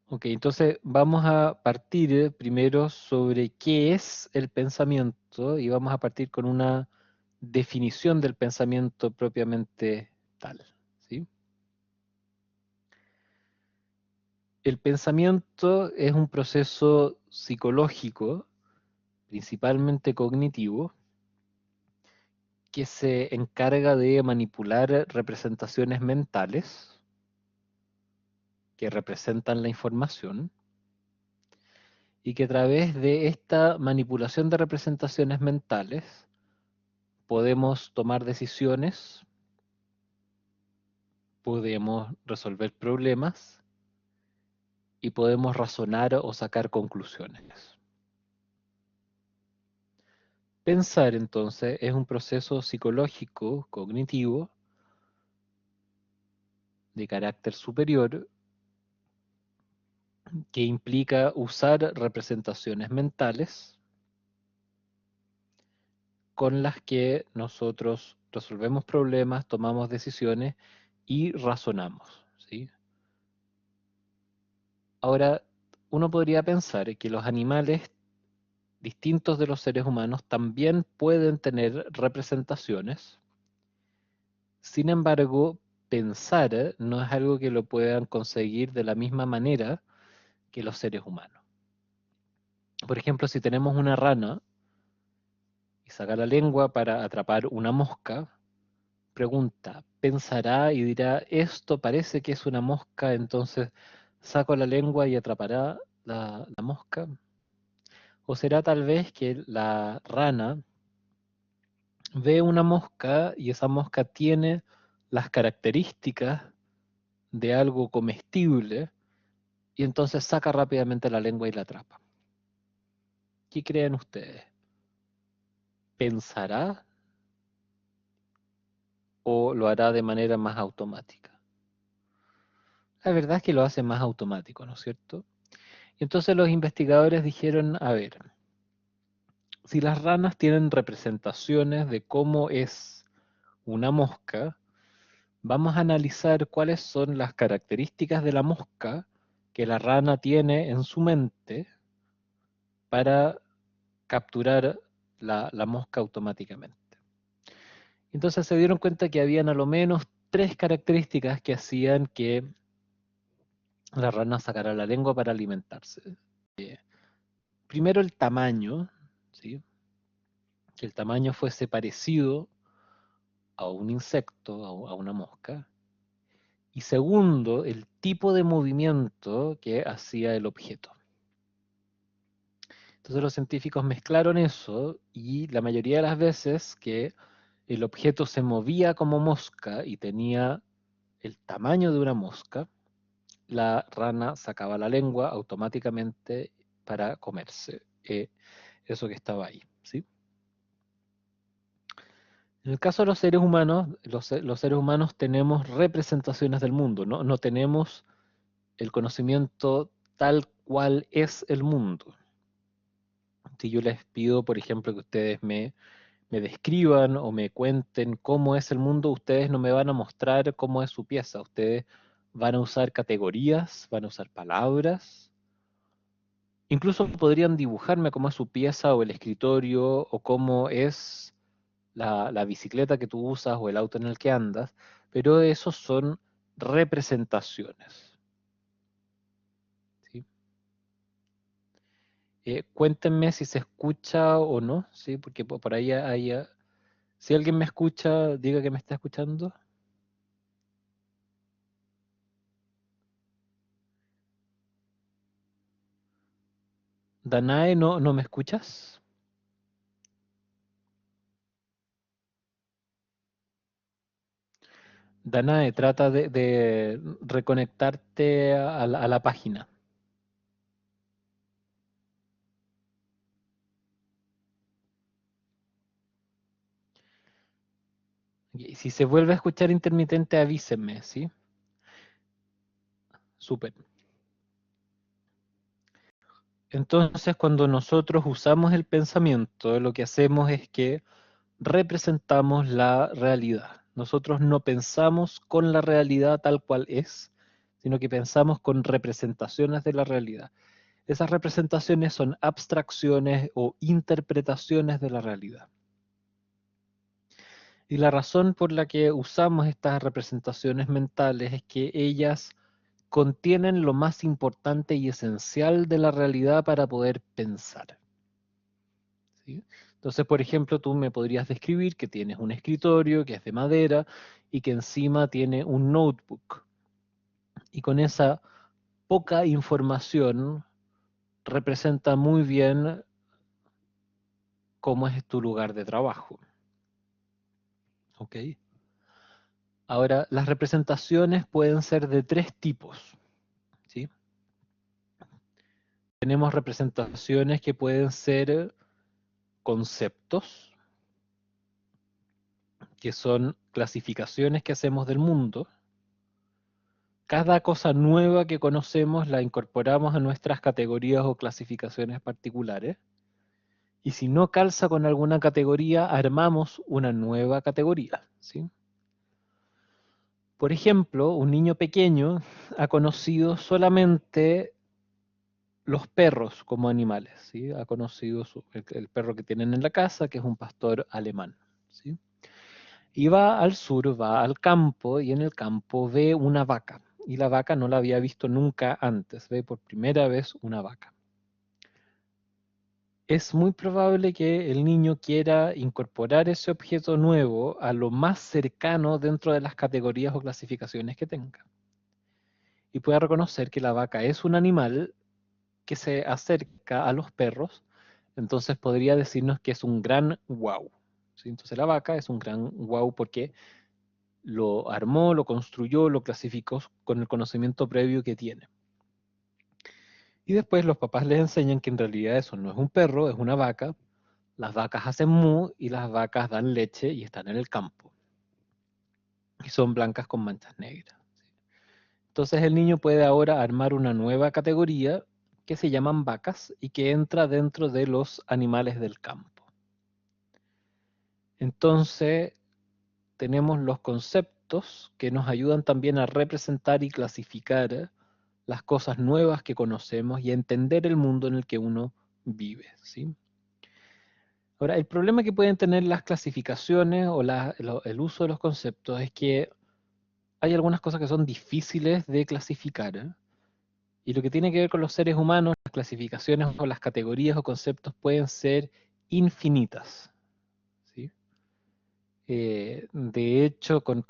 Ok, entonces vamos a partir primero sobre qué es el pensamiento y vamos a partir con una definición del pensamiento propiamente tal, ¿sí? El pensamiento es un proceso psicológico, principalmente cognitivo, que se encarga de manipular representaciones mentales que representan la información y que a través de esta manipulación de representaciones mentales podemos tomar decisiones, podemos resolver problemas y podemos razonar o sacar conclusiones. Pensar entonces es un proceso psicológico, cognitivo, de carácter superior que implica usar representaciones mentales con las que nosotros resolvemos problemas, tomamos decisiones y razonamos, ¿sí? Ahora, uno podría pensar que los animales distintos de los seres humanos también pueden tener representaciones. Sin embargo, pensar no es algo que lo puedan conseguir de la misma manera que los seres humanos. Por ejemplo, si tenemos una rana y saca la lengua para atrapar una mosca, pregunta, pensará y dirá, esto parece que es una mosca, entonces saco la lengua y atrapará la mosca. O será tal vez que la rana ve una mosca y esa mosca tiene las características de algo comestible y entonces saca rápidamente la lengua y la atrapa. ¿Qué creen ustedes? ¿Pensará o lo hará de manera más automática? La verdad es que lo hace más automático, ¿no es cierto? Y entonces los investigadores dijeron, a ver, si las ranas tienen representaciones de cómo es una mosca, vamos a analizar cuáles son las características de la mosca que la rana tiene en su mente para capturar la mosca automáticamente. Entonces se dieron cuenta que habían a lo menos tres características que hacían que la rana sacara la lengua para alimentarse. Primero el tamaño, ¿sí? Que el tamaño fuese parecido a un insecto, a una mosca. Y segundo, el tipo de movimiento que hacía el objeto. Entonces los científicos mezclaron eso y la mayoría de las veces que el objeto se movía como mosca y tenía el tamaño de una mosca, la rana sacaba la lengua automáticamente para comerse eso que estaba ahí, ¿sí? En el caso de los seres humanos, los seres humanos tenemos representaciones del mundo, ¿no? No tenemos el conocimiento tal cual es el mundo. Si yo les pido, por ejemplo, que ustedes me describan o me cuenten cómo es el mundo, ustedes no me van a mostrar cómo es su pieza, ustedes van a usar categorías, van a usar palabras, incluso podrían dibujarme cómo es su pieza o el escritorio o cómo es la bicicleta que tú usas o el auto en el que andas, pero esos son representaciones, ¿sí? Cuéntenme si se escucha o no, ¿sí? Porque por ahí hay... Si alguien me escucha, diga que me está escuchando. Danae, ¿no me escuchas? Danae, trata de reconectarte a la página. Y si se vuelve a escuchar intermitente, avísenme, ¿sí? Súper. Entonces, cuando nosotros usamos el pensamiento, lo que hacemos es que representamos la realidad. Nosotros no pensamos con la realidad tal cual es, sino que pensamos con representaciones de la realidad. Esas representaciones son abstracciones o interpretaciones de la realidad. Y la razón por la que usamos estas representaciones mentales es que ellas contienen lo más importante y esencial de la realidad para poder pensar. ¿Sí? Entonces, por ejemplo, tú me podrías describir que tienes un escritorio que es de madera y que encima tiene un notebook. Y con esa poca información representa muy bien cómo es tu lugar de trabajo. ¿Ok? Ahora, las representaciones pueden ser de tres tipos. ¿Sí? Tenemos representaciones que pueden ser conceptos, que son clasificaciones que hacemos del mundo. Cada cosa nueva que conocemos la incorporamos a nuestras categorías o clasificaciones particulares. Y si no calza con alguna categoría, armamos una nueva categoría. ¿Sí? Por ejemplo, un niño pequeño ha conocido solamente los perros como animales. ¿Sí? Ha conocido el perro que tienen en la casa, que es un pastor alemán. ¿Sí? Y va al sur, va al campo, y en el campo ve una vaca. Y la vaca no la había visto nunca antes, ve por primera vez una vaca. Es muy probable que el niño quiera incorporar ese objeto nuevo a lo más cercano dentro de las categorías o clasificaciones que tenga. Y pueda reconocer que la vaca es un animal que se acerca a los perros, entonces podría decirnos que es un gran wow. ¿Sí? Entonces la vaca es un gran wow porque lo armó, lo construyó, lo clasificó con el conocimiento previo que tiene. Y después los papás les enseñan que en realidad eso no es un perro, es una vaca. Las vacas hacen mu y las vacas dan leche y están en el campo. Y son blancas con manchas negras. Entonces el niño puede ahora armar una nueva categoría que se llaman vacas y que entra dentro de los animales del campo. Entonces tenemos los conceptos que nos ayudan también a representar y clasificar las cosas nuevas que conocemos y a entender el mundo en el que uno vive. ¿Sí? Ahora, el problema que pueden tener las clasificaciones o el uso de los conceptos es que hay algunas cosas que son difíciles de clasificar, ¿eh? Y lo que tiene que ver con los seres humanos, las clasificaciones o las categorías o conceptos pueden ser infinitas. ¿Sí? De hecho, con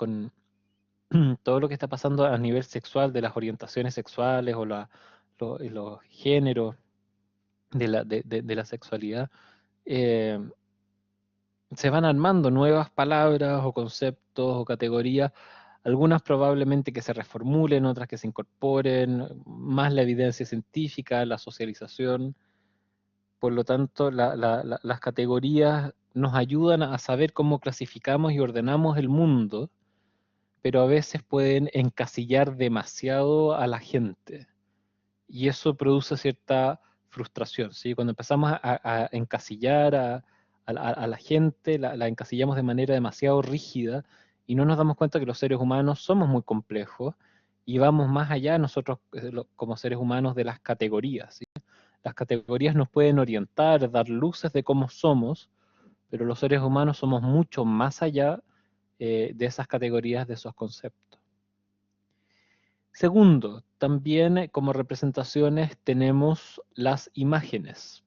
todo lo que está pasando a nivel sexual, de las orientaciones sexuales o los géneros de la sexualidad, eh, se van armando nuevas palabras o conceptos o categorías, algunas probablemente que se reformulen, otras que se incorporen, más la evidencia científica, la socialización. Por lo tanto, las categorías nos ayudan a saber cómo clasificamos y ordenamos el mundo, pero a veces pueden encasillar demasiado a la gente. Y eso produce cierta frustración, ¿sí? Cuando empezamos a encasillar a la gente, la encasillamos de manera demasiado rígida y no nos damos cuenta que los seres humanos somos muy complejos y vamos más allá nosotros como seres humanos de las categorías, ¿sí? Las categorías nos pueden orientar, dar luces de cómo somos, pero los seres humanos somos mucho más allá de esas categorías, de esos conceptos. Segundo, también como representaciones tenemos las imágenes.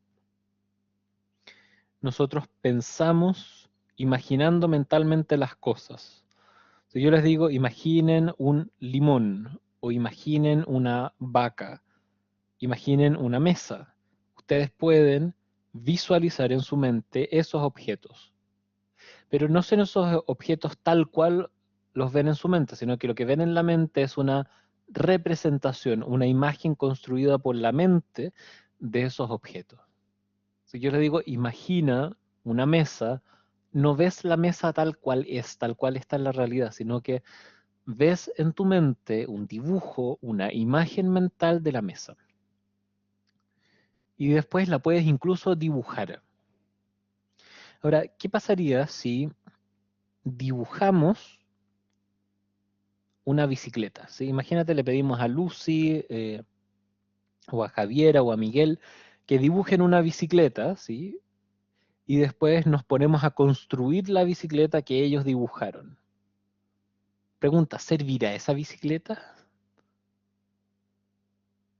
Nosotros pensamos imaginando mentalmente las cosas. Si yo les digo, imaginen un limón o imaginen una vaca, imaginen una mesa, ustedes pueden visualizar en su mente esos objetos. Pero no son esos objetos tal cual los ven en su mente, sino que lo que ven en la mente es una representación, una imagen construida por la mente de esos objetos. Si yo le digo, imagina una mesa, no ves la mesa tal cual está en la realidad, sino que ves en tu mente un dibujo, una imagen mental de la mesa. Y después la puedes incluso dibujar. Ahora, ¿qué pasaría si dibujamos una bicicleta, ¿sí? Imagínate, le pedimos a Lucy, o a Javiera, o a Miguel, que dibujen una bicicleta, ¿sí? Y después nos ponemos a construir la bicicleta que ellos dibujaron. Pregunta, ¿servirá esa bicicleta?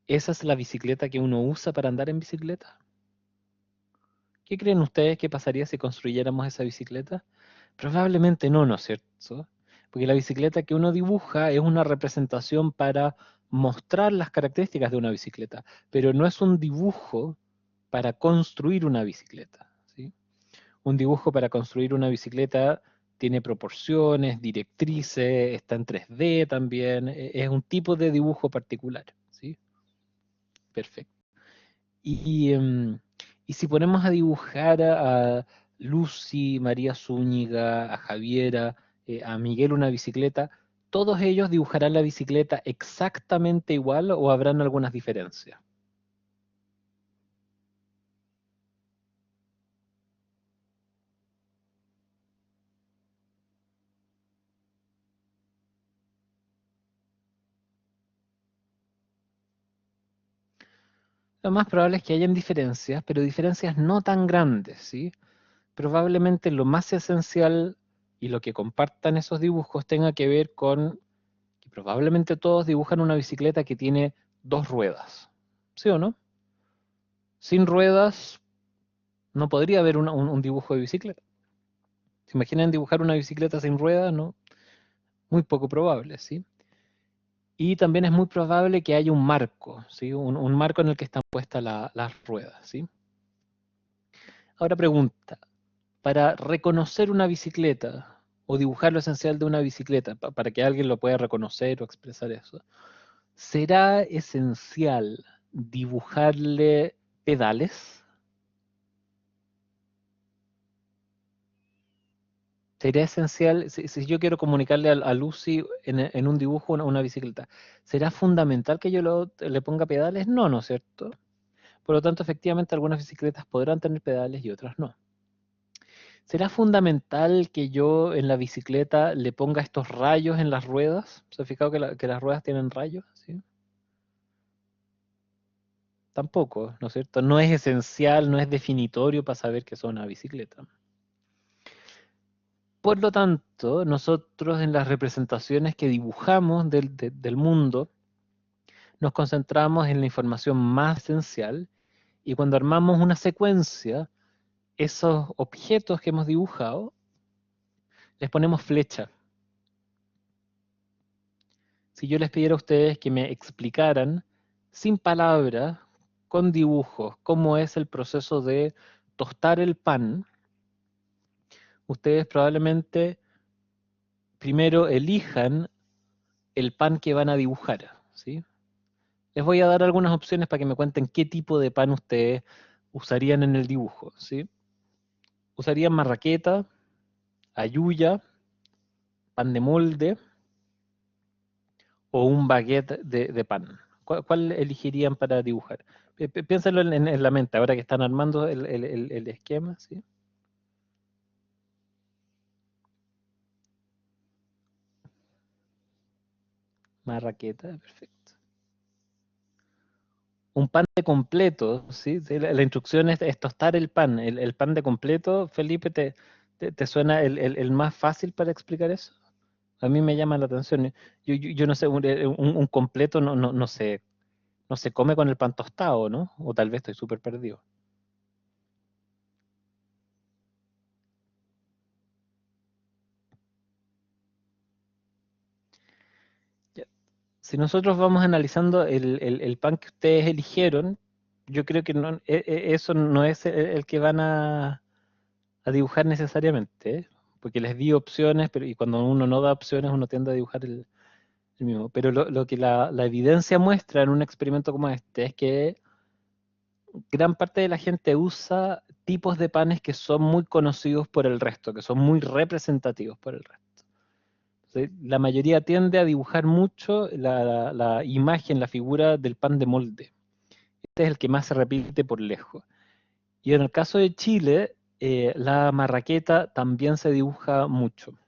¿Esa es la bicicleta que uno usa para andar en bicicleta? ¿Qué creen ustedes que pasaría si construyéramos esa bicicleta? Probablemente no, ¿no es cierto? Porque la bicicleta que uno dibuja es una representación para mostrar las características de una bicicleta, pero no es un dibujo para construir una bicicleta, ¿sí? Un dibujo para construir una bicicleta tiene proporciones, directrices, está en 3D también, es un tipo de dibujo particular, ¿sí? Perfecto. Y si ponemos a dibujar a Lucy, María Zúñiga, a Javiera, a Miguel una bicicleta, ¿todos ellos dibujarán la bicicleta exactamente igual o habrán algunas diferencias? Lo más probable es que hayan diferencias, pero diferencias no tan grandes, ¿sí? Probablemente lo más esencial y lo que compartan esos dibujos tenga que ver con que probablemente todos dibujan una bicicleta que tiene dos ruedas, ¿sí o no? Sin ruedas no podría haber un dibujo de bicicleta. ¿Se imaginan dibujar una bicicleta sin ruedas? No, muy poco probable, ¿sí? Y también es muy probable que haya un marco, ¿sí? Un marco en el que están puestas las ruedas, ¿sí? Ahora pregunta, para reconocer una bicicleta o dibujar lo esencial de una bicicleta, para que alguien lo pueda reconocer o expresar eso, ¿será esencial dibujarle pedales? ¿Sería esencial, si yo quiero comunicarle a Lucy en un dibujo una bicicleta, ¿será fundamental que yo le ponga pedales? No, ¿no es cierto? Por lo tanto, efectivamente, algunas bicicletas podrán tener pedales y otras no. ¿Será fundamental que yo en la bicicleta le ponga estos rayos en las ruedas? ¿Se ha fijado que las ruedas tienen rayos? ¿Sí? Tampoco, ¿no es cierto? No es esencial, no es definitorio para saber que son una bicicleta. Por lo tanto, nosotros en las representaciones que dibujamos del mundo, nos concentramos en la información más esencial y cuando armamos una secuencia, esos objetos que hemos dibujado, les ponemos flecha. Si yo les pidiera a ustedes que me explicaran, sin palabras, con dibujos, cómo es el proceso de tostar el pan, ustedes probablemente primero elijan el pan que van a dibujar, ¿sí? Les voy a dar algunas opciones para que me cuenten qué tipo de pan ustedes usarían en el dibujo, ¿sí? ¿Usarían marraqueta, ayuya, pan de molde o un baguette de pan? ¿Cuál elegirían para dibujar? Piénsenlo en la mente, ahora que están armando el esquema, ¿sí? Marraqueta, perfecto. Un pan de completo, ¿sí? Sí, la instrucción es tostar el pan. El pan de completo, Felipe, ¿te suena el más fácil para explicar eso? A mí me llama la atención. Yo no sé, un completo no se come con el pan tostado, ¿no? O tal vez estoy súper perdido. Ya. Si nosotros vamos analizando el pan que ustedes eligieron, yo creo que eso no es el que van a dibujar necesariamente, ¿eh? Porque les di opciones, pero y cuando uno no da opciones, uno tiende a dibujar el mismo. Pero lo que la evidencia muestra en un experimento como este es que gran parte de la gente usa tipos de panes que son muy conocidos por el resto, que son muy representativos por el resto. ¿Sí? La mayoría tiende a dibujar mucho la imagen, la figura del pan de molde. Este es el que más se repite por lejos. Y en el caso de Chile, la marraqueta también se dibuja mucho.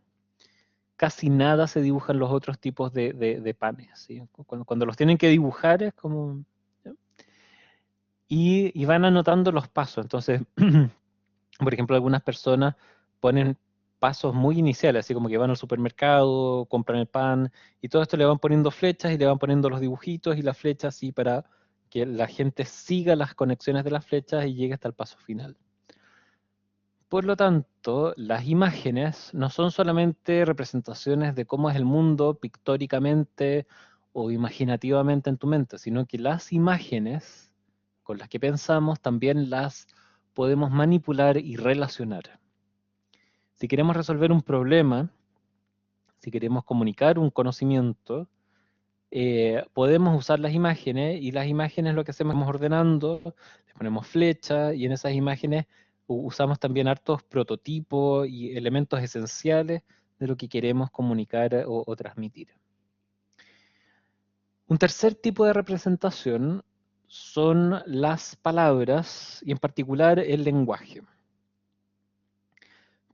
casi nada se dibujan los otros tipos de panes, ¿sí? Cuando los tienen que dibujar es como... Y van anotando los pasos. Entonces, por ejemplo, algunas personas ponen pasos muy iniciales, así como que van al supermercado, compran el pan, y todo esto le van poniendo flechas y le van poniendo los dibujitos y las flechas así para que la gente siga las conexiones de las flechas y llegue hasta el paso final. Por lo tanto, las imágenes no son solamente representaciones de cómo es el mundo pictóricamente o imaginativamente en tu mente, sino que las imágenes con las que pensamos también las podemos manipular y relacionar. Si queremos resolver un problema, si queremos comunicar un conocimiento, podemos usar las imágenes, y las imágenes lo que hacemos es ordenando, le ponemos flechas, y en esas imágenes usamos también hartos prototipos y elementos esenciales de lo que queremos comunicar o transmitir. Un tercer tipo de representación son las palabras, y en particular el lenguaje.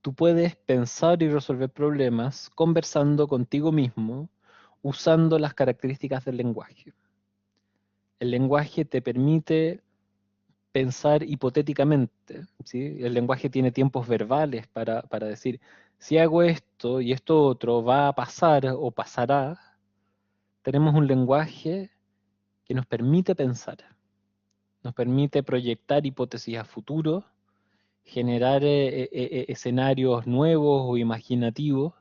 Tú puedes pensar y resolver problemas conversando contigo mismo, usando las características del lenguaje. El lenguaje te permite pensar hipotéticamente, ¿sí? El lenguaje tiene tiempos verbales para decir, si hago esto y esto otro va a pasar o pasará. Tenemos un lenguaje que nos permite pensar, nos permite proyectar hipótesis a futuro, generar escenarios nuevos o imaginativos,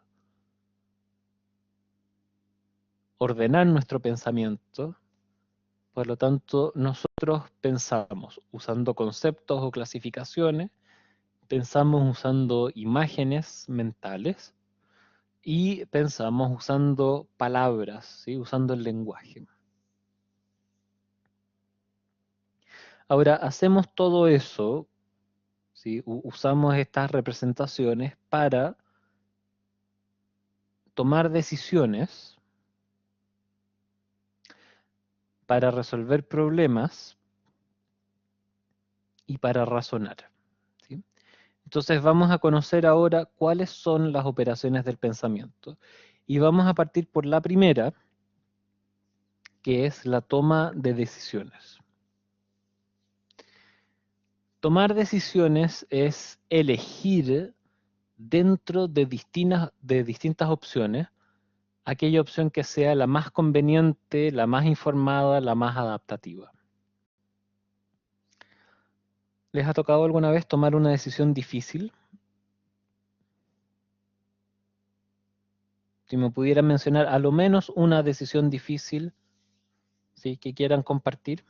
ordenar nuestro pensamiento. Por lo tanto, nosotros pensamos usando conceptos o clasificaciones, pensamos usando imágenes mentales y pensamos usando palabras, ¿sí? Usando el lenguaje. Ahora, hacemos todo eso, ¿sí? Usamos estas representaciones para tomar decisiones, para resolver problemas y para razonar, ¿sí? Entonces vamos a conocer ahora cuáles son las operaciones del pensamiento. Y vamos a partir por la primera, que es la toma de decisiones. Tomar decisiones es elegir dentro de distintas opciones aquella opción que sea la más conveniente, la más informada, la más adaptativa. ¿Les ha tocado alguna vez tomar una decisión difícil? Si me pudieran mencionar a lo menos una decisión difícil, ¿sí?, que quieran compartir.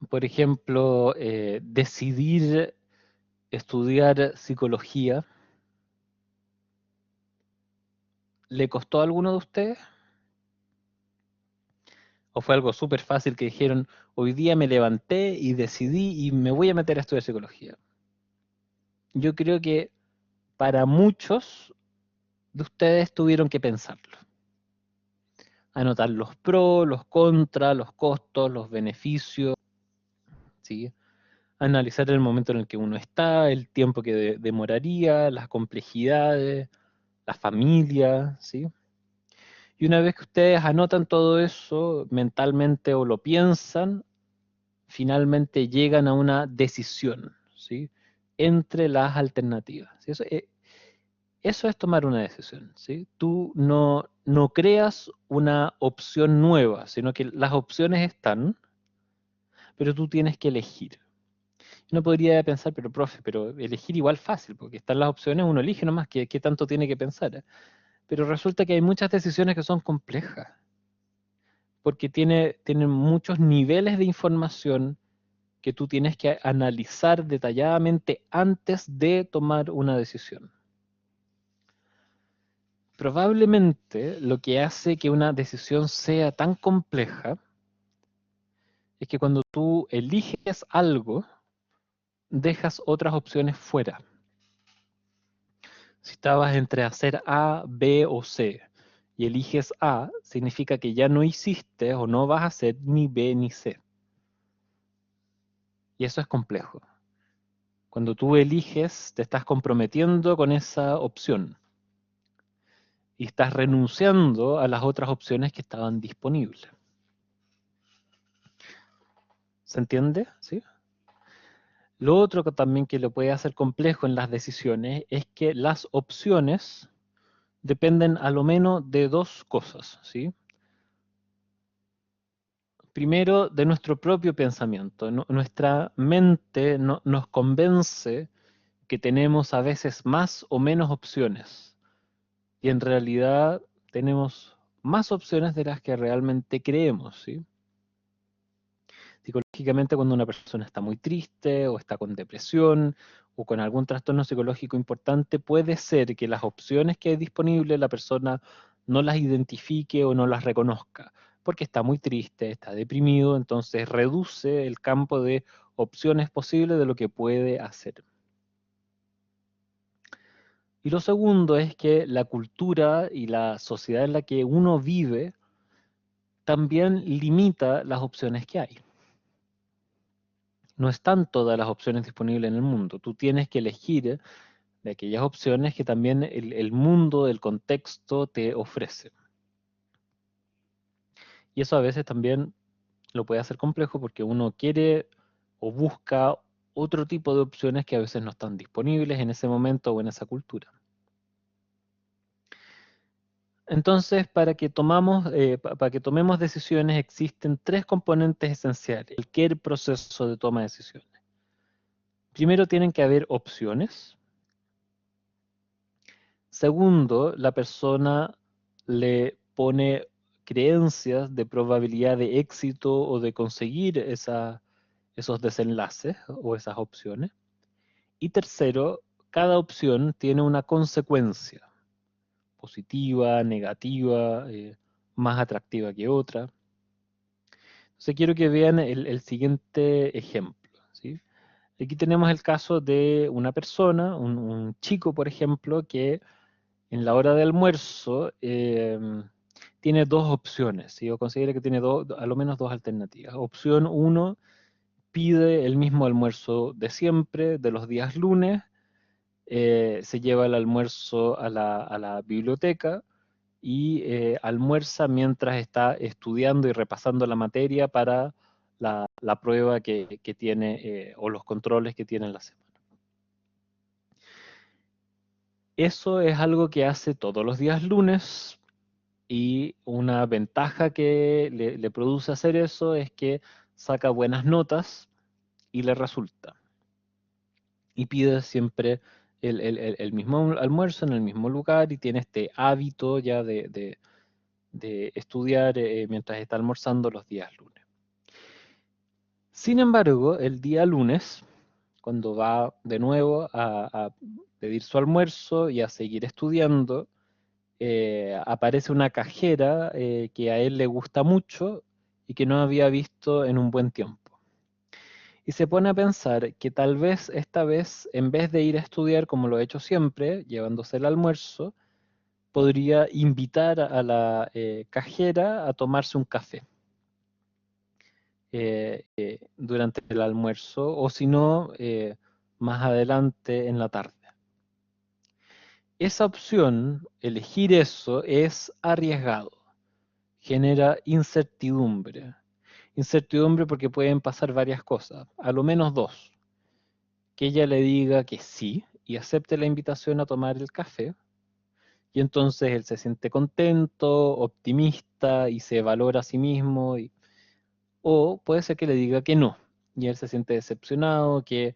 Por ejemplo, decidir estudiar psicología. ¿Le costó a alguno de ustedes? ¿O fue algo súper fácil que dijeron, hoy día me levanté y decidí y me voy a meter a estudiar psicología? Yo creo que para muchos de ustedes tuvieron que pensarlo. Anotar los pros, los contras, los costos, los beneficios, ¿sí? Analizar el momento en el que uno está, el tiempo que demoraría, las complejidades, la familia, ¿sí? Y una vez que ustedes anotan todo eso mentalmente o lo piensan, finalmente llegan a una decisión, ¿sí?, entre las alternativas, ¿sí? Eso es tomar una decisión, ¿sí? Tú no creas una opción nueva, sino que las opciones están, pero tú tienes que elegir. Uno podría pensar, pero profe, pero elegir igual fácil, porque están las opciones, uno elige nomás qué tanto tiene que pensar. Pero resulta que hay muchas decisiones que son complejas, porque tienen muchos niveles de información que tú tienes que analizar detalladamente antes de tomar una decisión. Probablemente lo que hace que una decisión sea tan compleja es que cuando tú eliges algo, dejas otras opciones fuera. Si estabas entre hacer A, B o C y eliges A, significa que ya no hiciste o no vas a hacer ni B ni C. Y eso es complejo. Cuando tú eliges, te estás comprometiendo con esa opción y estás renunciando a las otras opciones que estaban disponibles. ¿Se entiende? ¿Sí? Lo otro que también que lo puede hacer complejo en las decisiones es que las opciones dependen a lo menos de dos cosas, ¿sí? Primero, de nuestro propio pensamiento. Nuestra mente nos convence que tenemos a veces más o menos opciones. Y en realidad tenemos más opciones de las que realmente creemos, ¿sí? Psicológicamente, cuando una persona está muy triste o está con depresión o con algún trastorno psicológico importante, puede ser que las opciones que hay disponibles la persona no las identifique o no las reconozca, porque está muy triste, está deprimido, entonces reduce el campo de opciones posibles de lo que puede hacer. Y lo segundo es que la cultura y la sociedad en la que uno vive también limita las opciones que hay. No están todas las opciones disponibles en el mundo. Tú tienes que elegir de aquellas opciones que también el mundo, el contexto te ofrece. Y eso a veces también lo puede hacer complejo porque uno quiere o busca otro tipo de opciones que a veces no están disponibles en ese momento o en esa cultura. Entonces, para que tomemos decisiones existen tres componentes esenciales en cualquier proceso de toma de decisiones. Primero, tienen que haber opciones. Segundo, la persona le pone creencias de probabilidad de éxito o de conseguir esos desenlaces o esas opciones. Y tercero, cada opción tiene una consecuencia positiva, negativa, más atractiva que otra. Entonces quiero que vean el siguiente ejemplo, ¿sí? Aquí tenemos el caso de una persona, un chico, por ejemplo, que en la hora de almuerzo tiene dos opciones, ¿sí? O considera que tiene a lo menos dos alternativas. Opción uno, pide el mismo almuerzo de siempre, de los días lunes, se lleva el almuerzo a la biblioteca y almuerza mientras está estudiando y repasando la materia para la prueba que tiene o los controles que tiene en la semana. Eso es algo que hace todos los días lunes y una ventaja que le produce hacer eso es que saca buenas notas y le resulta. Y pide siempre el mismo almuerzo en el mismo lugar y tiene este hábito ya de estudiar mientras está almorzando los días lunes. Sin embargo, el día lunes, cuando va de nuevo a pedir su almuerzo y a seguir estudiando, aparece una cajera que a él le gusta mucho y que no había visto en un buen tiempo. Y se pone a pensar que tal vez esta vez, en vez de ir a estudiar como lo he hecho siempre, llevándose el almuerzo, podría invitar a la cajera a tomarse un café durante el almuerzo o si no, más adelante en la tarde. Esa opción, elegir eso, es arriesgado, genera incertidumbre. Incertidumbre porque pueden pasar varias cosas, a lo menos dos. Que ella le diga que sí y acepte la invitación a tomar el café, y entonces él se siente contento, optimista y se valora a sí mismo, o puede ser que le diga que no, y él se siente decepcionado, que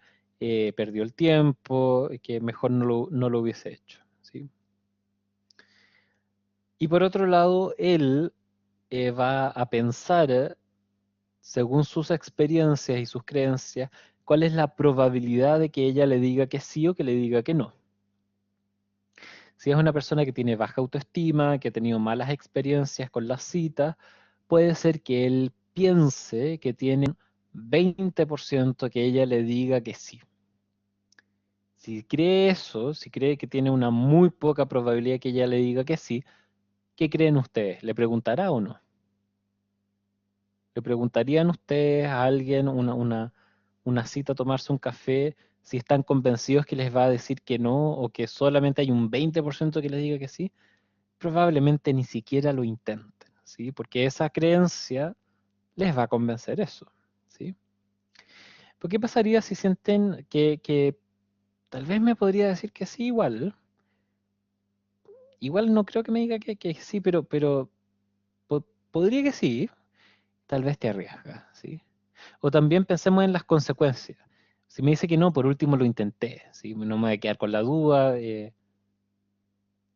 perdió el tiempo, que mejor no lo hubiese hecho, ¿sí? Y por otro lado, él va a pensar, según sus experiencias y sus creencias, cuál es la probabilidad de que ella le diga que sí o que le diga que no. Si es una persona que tiene baja autoestima, que ha tenido malas experiencias con las citas, puede ser que él piense que tiene 20% que ella le diga que sí. Si cree eso, si cree que tiene una muy poca probabilidad que ella le diga que sí, ¿qué creen ustedes? ¿Le preguntará o no? ¿Le preguntarían ustedes a alguien una cita a tomarse un café si están convencidos que les va a decir que no o que solamente hay un 20% que les diga que sí? Probablemente ni siquiera lo intenten, ¿sí? Porque esa creencia les va a convencer eso, ¿sí? ¿Por qué pasaría si sienten que tal vez me podría decir que sí igual? Igual no creo que me diga que sí, pero podría que sí, tal vez te arriesgas, ¿sí? O también pensemos en las consecuencias. Si me dice que no, por último lo intenté, ¿sí? No me voy a quedar con la duda.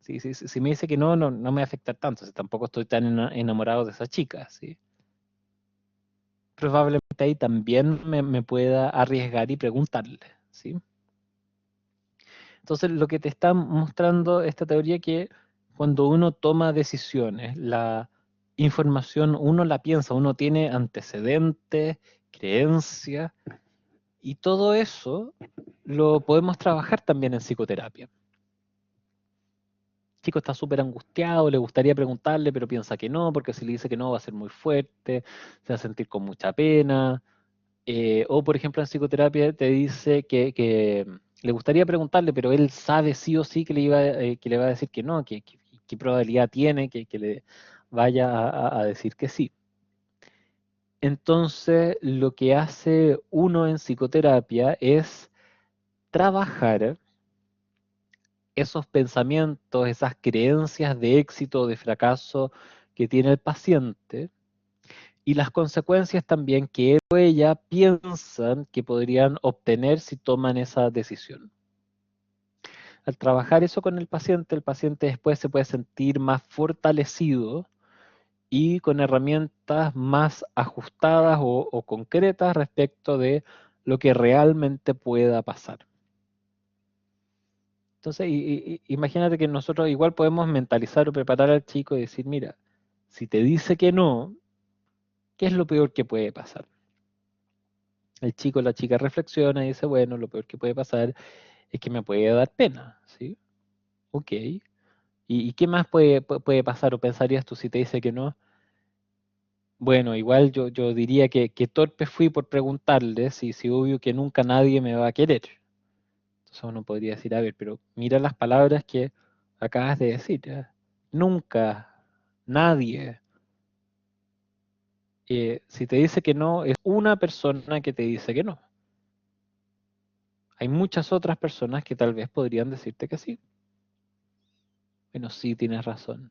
Si me dice que no, no me va a afectar tanto, si tampoco estoy tan enamorado de esa chica, ¿sí? Probablemente ahí también me pueda arriesgar y preguntarle, ¿sí? Entonces, lo que te está mostrando esta teoría que cuando uno toma decisiones, la información uno la piensa, uno tiene antecedentes, creencias, y todo eso lo podemos trabajar también en psicoterapia. El chico está súper angustiado, le gustaría preguntarle, pero piensa que no, porque si le dice que no va a ser muy fuerte, se va a sentir con mucha pena. O, por ejemplo, en psicoterapia te dice que le gustaría preguntarle, pero él sabe sí o sí que le va a decir que no, qué probabilidad tiene que le vaya a decir que sí. Entonces, lo que hace uno en psicoterapia es trabajar esos pensamientos, esas creencias de éxito o de fracaso que tiene el paciente y las consecuencias también que él o ella piensan que podrían obtener si toman esa decisión. Al trabajar eso con el paciente después se puede sentir más fortalecido y con herramientas más ajustadas o concretas respecto de lo que realmente pueda pasar. Entonces, imagínate que nosotros igual podemos mentalizar o preparar al chico y decir, mira, si te dice que no, ¿qué es lo peor que puede pasar? El chico o la chica reflexiona y dice, bueno, lo peor que puede pasar es que me puede dar pena, ¿sí? Ok. ¿Y qué más puede pasar o pensarías tú si te dice que no? Bueno, igual yo diría que torpe fui por preguntarle si obvio que nunca nadie me va a querer. Entonces uno podría decir, a ver, pero mira las palabras que acabas de decir. ¿Ya? Nunca, nadie. Si te dice que no, es una persona que te dice que no. Hay muchas otras personas que tal vez podrían decirte que sí. Bueno, sí, tienes razón.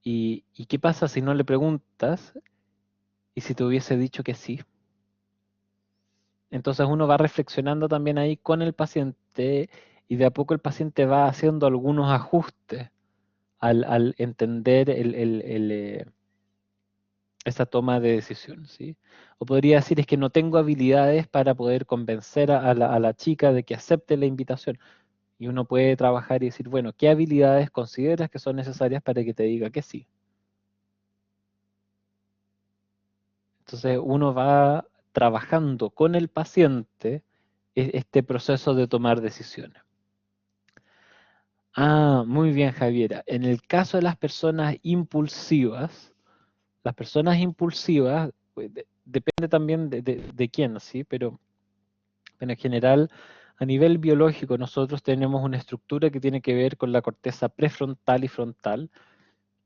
¿Y qué pasa si no le preguntas y si te hubiese dicho que sí? Entonces uno va reflexionando también ahí con el paciente y de a poco el paciente va haciendo algunos ajustes al entender esa toma de decisión, ¿sí? O podría decir es que no tengo habilidades para poder convencer a la chica de que acepte la invitación. Y uno puede trabajar y decir, bueno, ¿qué habilidades consideras que son necesarias para que te diga que sí? Entonces uno va trabajando con el paciente este proceso de tomar decisiones. Ah, muy bien, Javiera. En el caso de las personas impulsivas, pues, depende también de quién, ¿sí? Pero en general, a nivel biológico, nosotros tenemos una estructura que tiene que ver con la corteza prefrontal y frontal,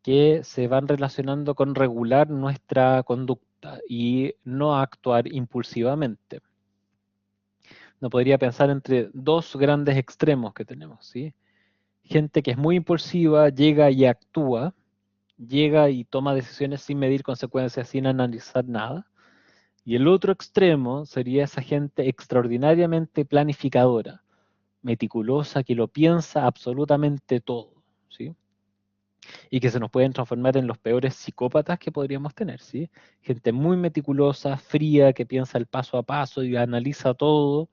que se van relacionando con regular nuestra conducta y no actuar impulsivamente. No podría pensar entre dos grandes extremos que tenemos, ¿sí? Gente que es muy impulsiva, llega y actúa, llega y toma decisiones sin medir consecuencias, sin analizar nada. Y el otro extremo sería esa gente extraordinariamente planificadora, meticulosa, que lo piensa absolutamente todo, ¿sí? Y que se nos pueden transformar en los peores psicópatas que podríamos tener, ¿sí? Gente muy meticulosa, fría, que piensa el paso a paso y analiza todo,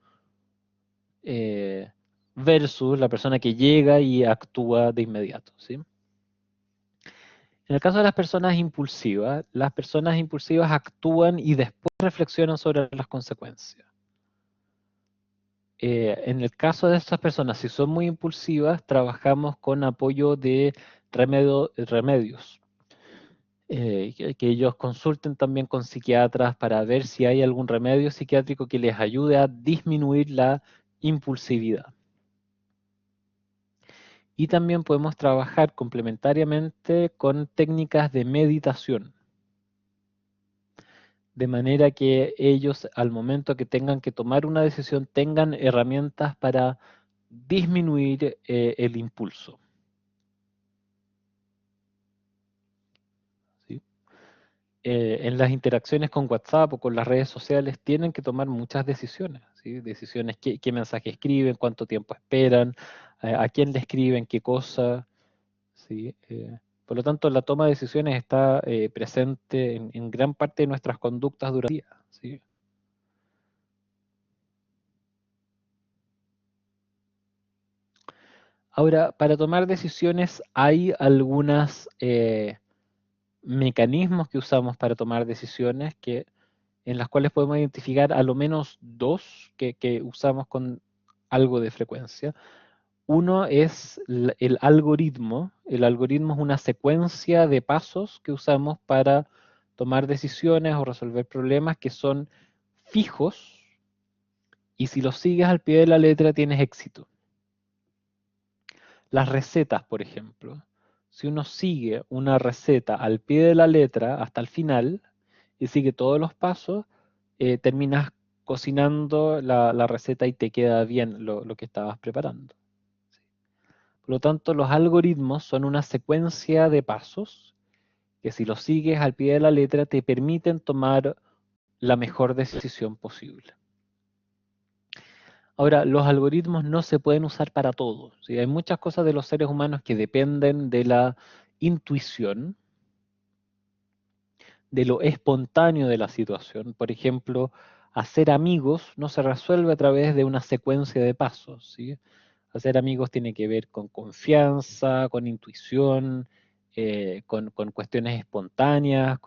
eh, versus la persona que llega y actúa de inmediato, ¿sí? En el caso de las personas impulsivas actúan y después reflexionan sobre las consecuencias. en el caso de estas personas, si son muy impulsivas, trabajamos con apoyo de remedios. Que ellos consulten también con psiquiatras para ver si hay algún remedio psiquiátrico que les ayude a disminuir la impulsividad. Y también podemos trabajar complementariamente con técnicas de meditación, de manera que ellos al momento que tengan que tomar una decisión tengan herramientas para disminuir el impulso. ¿Sí? En las interacciones con WhatsApp o con las redes sociales tienen que tomar muchas decisiones, ¿sí? Decisiones, qué mensaje escriben, cuánto tiempo esperan, a quién le escriben, qué cosa, ¿sí? Por lo tanto, la toma de decisiones está presente en gran parte de nuestras conductas durante el día, ¿sí? Ahora, para tomar decisiones hay algunos mecanismos que usamos para tomar decisiones en las cuales podemos identificar a lo menos dos que usamos con algo de frecuencia. Uno es el algoritmo. El algoritmo es una secuencia de pasos que usamos para tomar decisiones o resolver problemas que son fijos y si los sigues al pie de la letra tienes éxito. Las recetas, por ejemplo. Si uno sigue una receta al pie de la letra hasta el final y sigue todos los pasos, terminas cocinando la receta y te queda bien lo que estabas preparando. Por lo tanto, los algoritmos son una secuencia de pasos que si los sigues al pie de la letra te permiten tomar la mejor decisión posible. Ahora, los algoritmos no se pueden usar para todo, ¿sí? Hay muchas cosas de los seres humanos que dependen de la intuición, de lo espontáneo de la situación. Por ejemplo, hacer amigos no se resuelve a través de una secuencia de pasos, ¿sí? Hacer amigos tiene que ver con confianza, con intuición, con cuestiones espontáneas,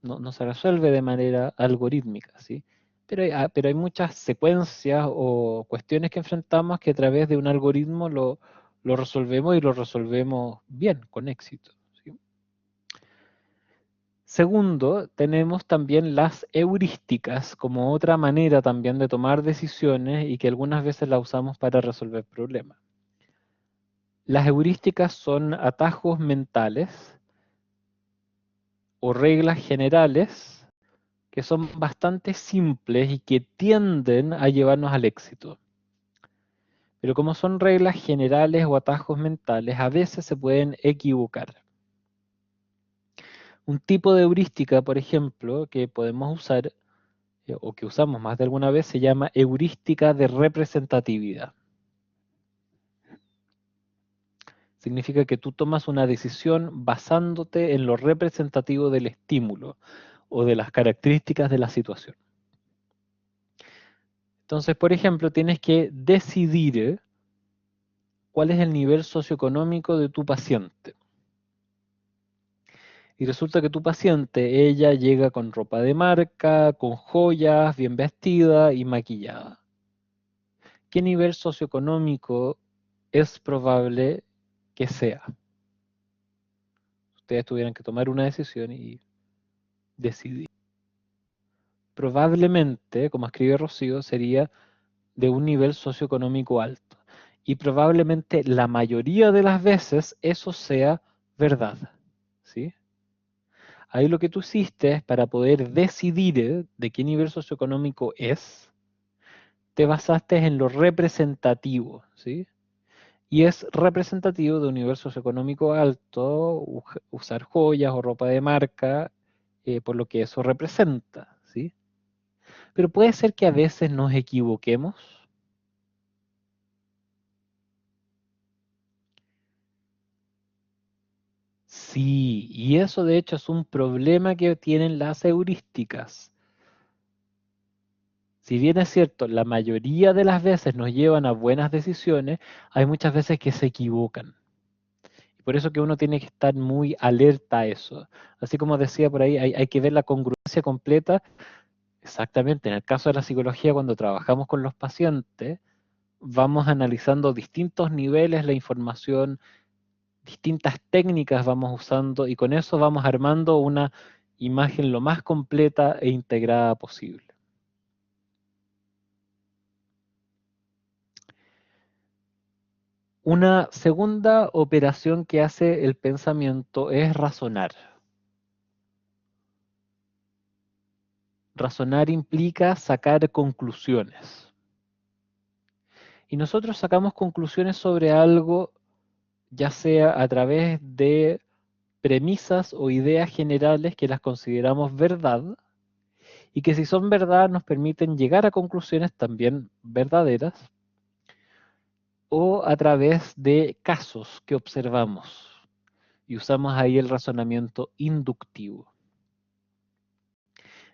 no se resuelve de manera algorítmica, ¿sí? Pero hay muchas secuencias o cuestiones que enfrentamos que a través de un algoritmo lo resolvemos y lo resolvemos bien, con éxito, ¿sí? Segundo, tenemos también las heurísticas como otra manera también de tomar decisiones y que algunas veces la usamos para resolver problemas. Las heurísticas son atajos mentales o reglas generales que son bastante simples y que tienden a llevarnos al éxito. Pero como son reglas generales o atajos mentales, a veces se pueden equivocar. Un tipo de heurística, por ejemplo, que podemos usar o que usamos más de alguna vez se llama heurística de representatividad. Significa que tú tomas una decisión basándote en lo representativo del estímulo o de las características de la situación. Entonces, por ejemplo, tienes que decidir cuál es el nivel socioeconómico de tu paciente. Y resulta que tu paciente, ella llega con ropa de marca, con joyas, bien vestida y maquillada. ¿Qué nivel socioeconómico es probable que sea? Ustedes tuvieran que tomar una decisión y decidir. Probablemente, como escribe Rocío, sería de un nivel socioeconómico alto. Y probablemente la mayoría de las veces eso sea verdad, ¿sí? Ahí lo que tú hiciste es para poder decidir de qué nivel socioeconómico es, te basaste en lo representativo, ¿sí? Y es representativo de un nivel socioeconómico alto usar joyas o ropa de marca, por lo que eso representa, ¿sí? Pero puede ser que a veces nos equivoquemos. Sí, y eso de hecho es un problema que tienen las heurísticas. Si bien es cierto, la mayoría de las veces nos llevan a buenas decisiones, hay muchas veces que se equivocan. Y por eso que uno tiene que estar muy alerta a eso. Así como decía por ahí, hay que ver la congruencia completa. Exactamente, en el caso de la psicología, cuando trabajamos con los pacientes, vamos analizando distintos niveles la información, distintas técnicas vamos usando y con eso vamos armando una imagen lo más completa e integrada posible. Una segunda operación que hace el pensamiento es razonar. Razonar implica sacar conclusiones. Y nosotros sacamos conclusiones sobre algo, ya sea a través de premisas o ideas generales que las consideramos verdad, y que si son verdad nos permiten llegar a conclusiones también verdaderas, o a través de casos que observamos. Y usamos ahí el razonamiento inductivo.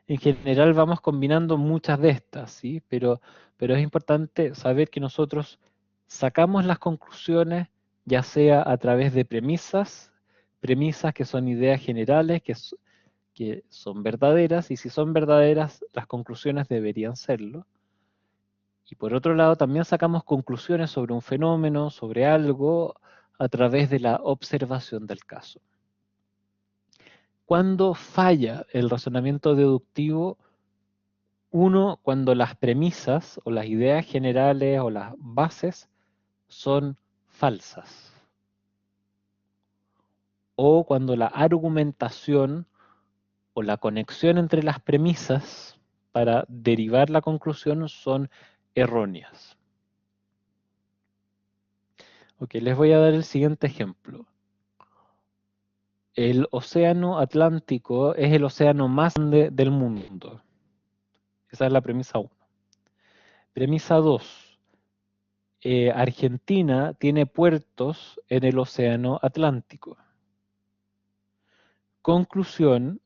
En general vamos combinando muchas de estas, ¿sí? Pero es importante saber que nosotros sacamos las conclusiones ya sea a través de premisas que son ideas generales, que son verdaderas, y si son verdaderas, las conclusiones deberían serlo. Y por otro lado, también sacamos conclusiones sobre un fenómeno, sobre algo, a través de la observación del caso. ¿Cuándo falla el razonamiento deductivo? Uno, cuando las premisas o las ideas generales o las bases son falsas. O cuando la argumentación o la conexión entre las premisas para derivar la conclusión son erróneas. Ok, les voy a dar el siguiente ejemplo. El océano Atlántico es el océano más grande del mundo. Esa es la premisa 1. Premisa 2. Argentina tiene puertos en el océano Atlántico. Conclusión,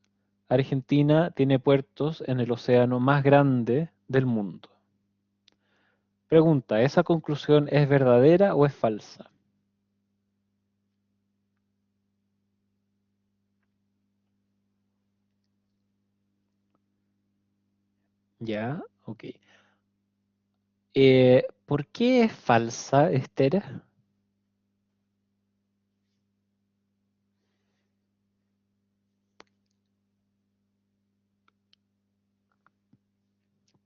Argentina tiene puertos en el océano más grande del mundo. Pregunta, ¿esa conclusión es verdadera o es falsa? Ya, ok. ¿Por qué es falsa, Esther?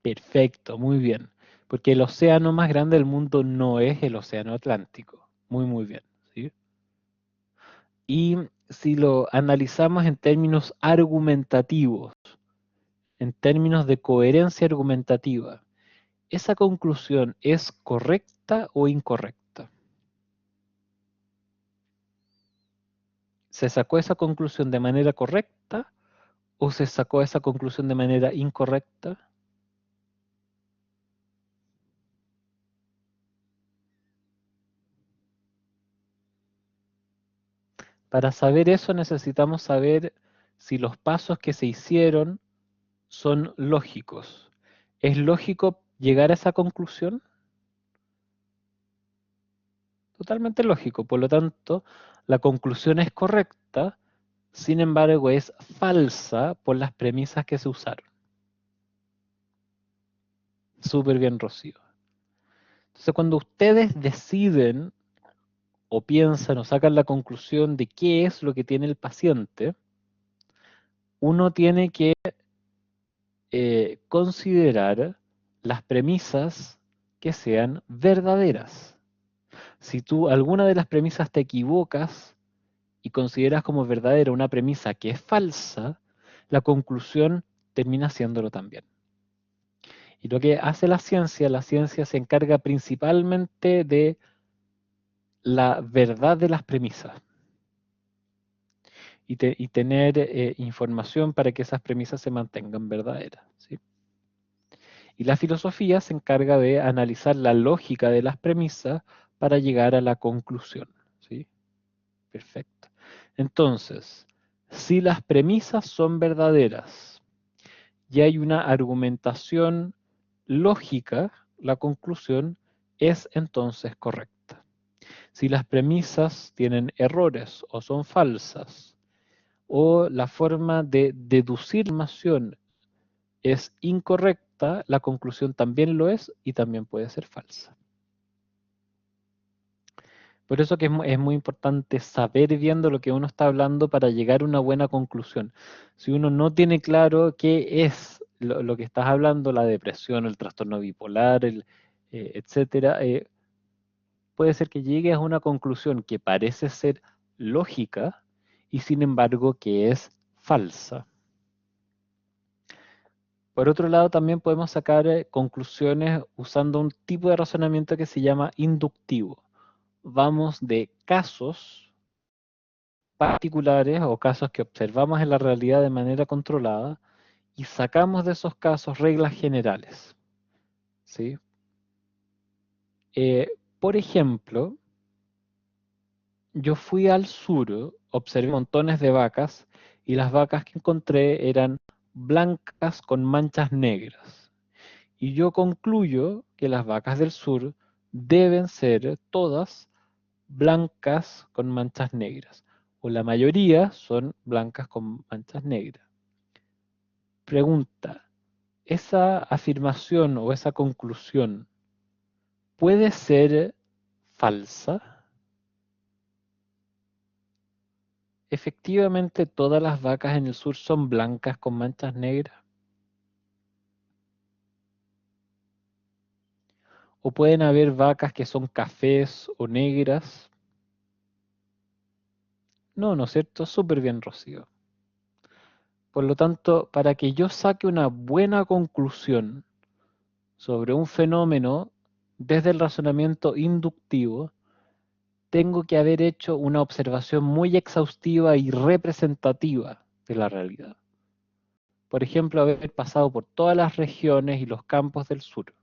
Perfecto, muy bien. Porque el océano más grande del mundo no es el océano Atlántico. Muy, muy bien. ¿Sí? Y si lo analizamos en términos argumentativos, en términos de coherencia argumentativa, ¿esa conclusión es correcta o incorrecta? ¿Se sacó esa conclusión de manera correcta o se sacó esa conclusión de manera incorrecta? Para saber eso necesitamos saber si los pasos que se hicieron son lógicos. ¿Es lógico llegar a esa conclusión? Totalmente lógico. Por lo tanto, la conclusión es correcta, sin embargo es falsa por las premisas que se usaron. Súper bien, Rocío. Entonces, cuando ustedes deciden o piensan o sacan la conclusión de qué es lo que tiene el paciente, uno tiene que considerar las premisas que sean verdaderas. Si tú alguna de las premisas te equivocas y consideras como verdadera una premisa que es falsa, la conclusión termina siéndolo también. Y lo que hace la ciencia se encarga principalmente de la verdad de las premisas y tener información para que esas premisas se mantengan verdaderas, ¿sí? Y la filosofía se encarga de analizar la lógica de las premisas para llegar a la conclusión, ¿sí? Perfecto. Entonces, si las premisas son verdaderas y hay una argumentación lógica, la conclusión es entonces correcta. Si las premisas tienen errores o son falsas, o la forma de deducir información es incorrecta, la conclusión también lo es y también puede ser falsa. Por eso que es muy importante saber viendo lo que uno está hablando para llegar a una buena conclusión. Si uno no tiene claro qué es lo que estás hablando, la depresión, el trastorno bipolar, etcétera, puede ser que llegue a una conclusión que parece ser lógica y sin embargo que es falsa. Por otro lado, también podemos sacar conclusiones usando un tipo de razonamiento que se llama inductivo. Vamos de casos particulares o casos que observamos en la realidad de manera controlada y sacamos de esos casos reglas generales. ¿Sí? Por ejemplo, yo fui al sur, observé montones de vacas y las vacas que encontré eran blancas con manchas negras. Y yo concluyo que las vacas del sur deben ser todas blancas con manchas negras, o la mayoría son blancas con manchas negras. Pregunta, ¿esa afirmación o esa conclusión puede ser falsa? ¿Efectivamente todas las vacas en el sur son blancas con manchas negras? ¿O pueden haber vacas que son cafés o negras? No, ¿no es cierto? Súper bien, Rocío. Por lo tanto, para que yo saque una buena conclusión sobre un fenómeno desde el razonamiento inductivo, tengo que haber hecho una observación muy exhaustiva y representativa de la realidad. Por ejemplo, haber pasado por todas las regiones y los campos del sur.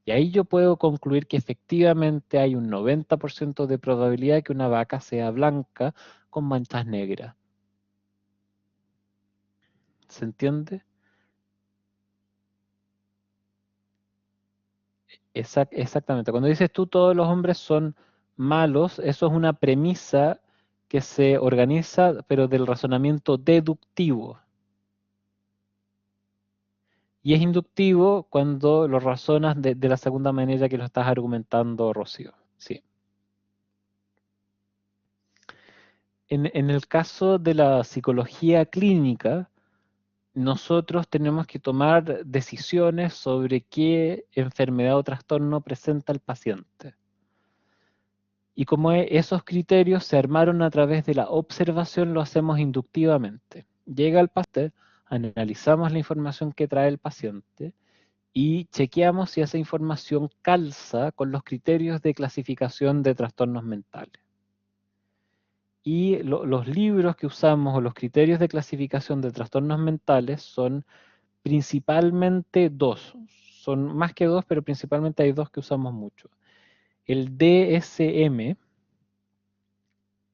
Y ahí yo puedo concluir que efectivamente hay un 90% de probabilidad de que una vaca sea blanca con manchas negras. ¿Se entiende? Exactamente. Cuando dices tú todos los hombres son malos, eso es una premisa que se organiza, pero del razonamiento deductivo. Y es inductivo cuando lo razonas de la segunda manera que lo estás argumentando, Rocío. Sí. En el caso de la psicología clínica, nosotros tenemos que tomar decisiones sobre qué enfermedad o trastorno presenta el paciente. Y como esos criterios se armaron a través de la observación, lo hacemos inductivamente. Llega el paciente, analizamos la información que trae el paciente y chequeamos si esa información calza con los criterios de clasificación de trastornos mentales. Y los libros que usamos o los criterios de clasificación de trastornos mentales son principalmente dos. Son más que dos, pero principalmente hay dos que usamos mucho. El DSM.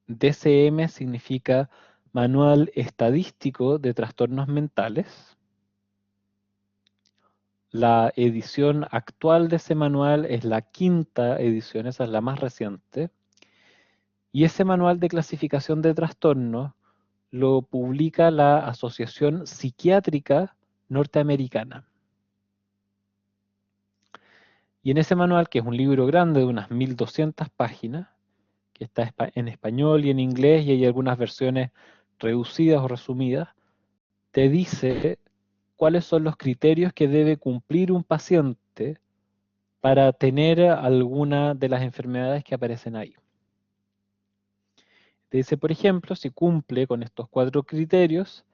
DSM significa Manual Estadístico de Trastornos Mentales. La edición actual de ese manual es la quinta edición, esa es la más reciente. Y ese manual de clasificación de trastornos lo publica la Asociación Psiquiátrica Norteamericana. Y en ese manual, que es un libro grande de unas 1200 páginas, que está en español y en inglés, y hay algunas versiones reducidas o resumidas, te dice cuáles son los criterios que debe cumplir un paciente para tener alguna de las enfermedades que aparecen ahí. Te dice, por ejemplo, si cumple con estos 4 criterios,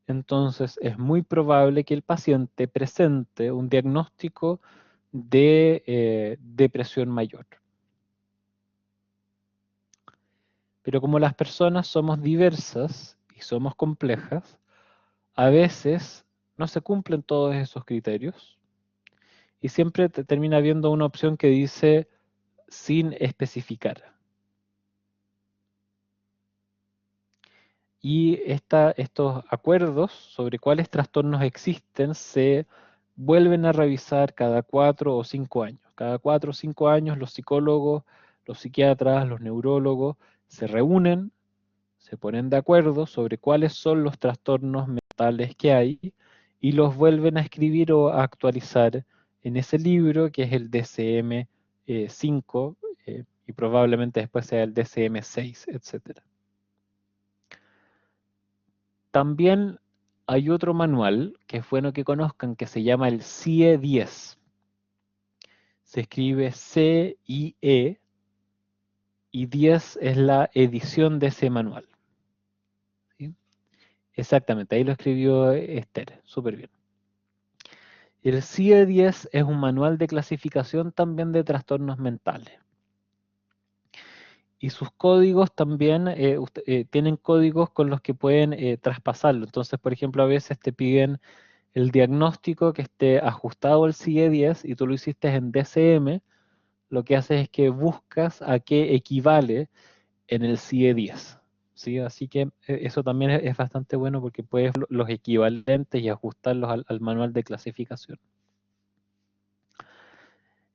entonces es muy probable que el paciente presente un diagnóstico de depresión mayor. Pero como las personas somos diversas y somos complejas, a veces no se cumplen todos esos criterios y siempre te termina habiendo una opción que dice sin especificar. Y estos acuerdos sobre cuáles trastornos existen se vuelven a revisar cada 4 o 5 años. Cada 4 o 5 años los psicólogos, los psiquiatras, los neurólogos se reúnen, se ponen de acuerdo sobre cuáles son los trastornos mentales que hay y los vuelven a escribir o a actualizar en ese libro que es el DSM-5 y probablemente después sea el DSM-6, etc. También hay otro manual que es bueno que conozcan que se llama el CIE 10. Se escribe CIE y 10 es la edición de ese manual. ¿Sí? Exactamente, ahí lo escribió Esther, súper bien. El CIE 10 es un manual de clasificación también de trastornos mentales. Y sus códigos también tienen códigos con los que pueden traspasarlo. Entonces, por ejemplo, a veces te piden el diagnóstico que esté ajustado al CIE 10 y tú lo hiciste en DCM, lo que haces es que buscas a qué equivale en el CIE 10. ¿Sí? Así que eso también es bastante bueno porque puedes los equivalentes y ajustarlos al manual de clasificación.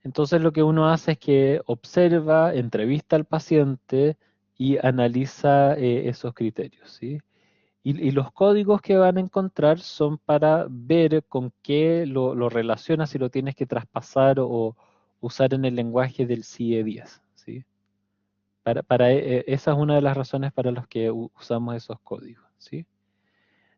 Entonces lo que uno hace es que observa, entrevista al paciente y analiza esos criterios, ¿sí? Y los códigos que van a encontrar son para ver con qué lo relacionas si lo tienes que traspasar o usar en el lenguaje del CIE 10, ¿sí? Esa es una de las razones para las que usamos esos códigos, ¿sí?